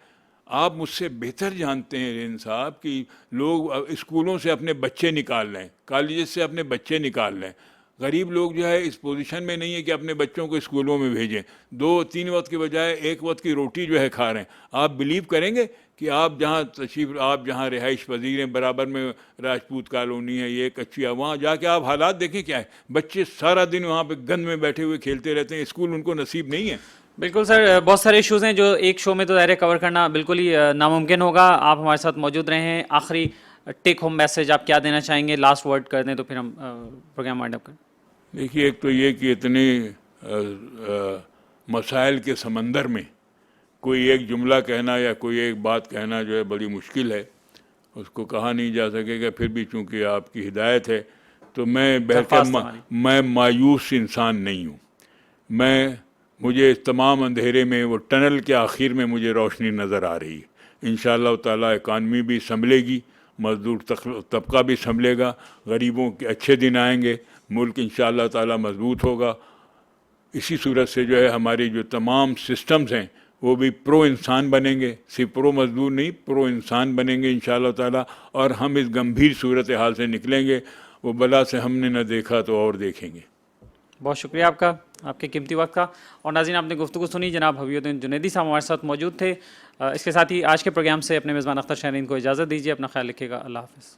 آپ مجھ سے بہتر جانتے ہیں رین صاحب کہ لوگ اسکولوں سے اپنے بچے نکال لیں، کالجز سے اپنے بچے نکال لیں. غریب لوگ جو ہے اس پوزیشن میں نہیں ہے کہ اپنے بچوں کو اسکولوں میں بھیجیں، 2-3 وقت کے بجائے 1 وقت کی روٹی جو ہے کھا رہے ہیں. آپ بلیو کریں گے کہ آپ جہاں رہائش پذیر ہیں، برابر میں راجپوت کالونی ہے، یہ کچی ہے، وہاں جا کے آپ حالات دیکھیں کیا ہے. بچے سارا دن وہاں پہ گند میں بیٹھے ہوئے کھیلتے رہتے ہیں، اسکول ان کو نصیب نہیں ہے. بالکل سر، بہت سارے ایشوز ہیں جو ایک شو میں تو ظاہر کور کرنا بالکل ہی ناممکن ہوگا. آپ ہمارے ساتھ موجود رہے ہیں. آخری ٹیک ہوم میسج آپ کیا دینا چاہیں گے؟ لاسٹ ورڈ کر دیں تو پھر ہم پروگرام وائنڈ اپ کریں. دیکھیے، ایک تو یہ کہ اتنے مسائل کے سمندر میں کوئی ایک جملہ کہنا یا کوئی ایک بات کہنا جو ہے بڑی مشکل ہے، اس کو کہا نہیں جا سکے گا. پھر بھی چونکہ آپ کی ہدایت ہے تو میں مایوس انسان نہیں ہوں. مجھے اس تمام اندھیرے میں وہ ٹنل کے آخر میں مجھے روشنی نظر آ رہی ہے. انشاءاللہ تعالیٰ اکانومی بھی سنبھلے گی، مزدور طبقہ بھی سنبھلے گا، غریبوں کے اچھے دن آئیں گے، ملک انشاءاللہ تعالیٰ مضبوط ہوگا. اسی صورت سے جو ہے ہماری جو تمام سسٹمز ہیں وہ بھی پرو انسان بنیں گے، صرف پرو مزدور نہیں، پرو انسان بنیں گے انشاءاللہ تعالیٰ. اور ہم اس گمبھیر صورتحال سے نکلیں گے. وہ بلا سے ہم نے نہ دیکھا تو اور دیکھیں گے. بہت شکریہ آپ کا، آپ کے قیمتی وقت کا. اور ناظرین، آپ نے گفتگو سنی، جناب حبیب الدین جنیدی صاحب ہمارے ساتھ موجود تھے. اس کے ساتھ ہی آج کے پروگرام سے اپنے میزبان اختر شاہین کو اجازت دیجیے. اپنا خیال رکھیے گا. اللہ حافظ.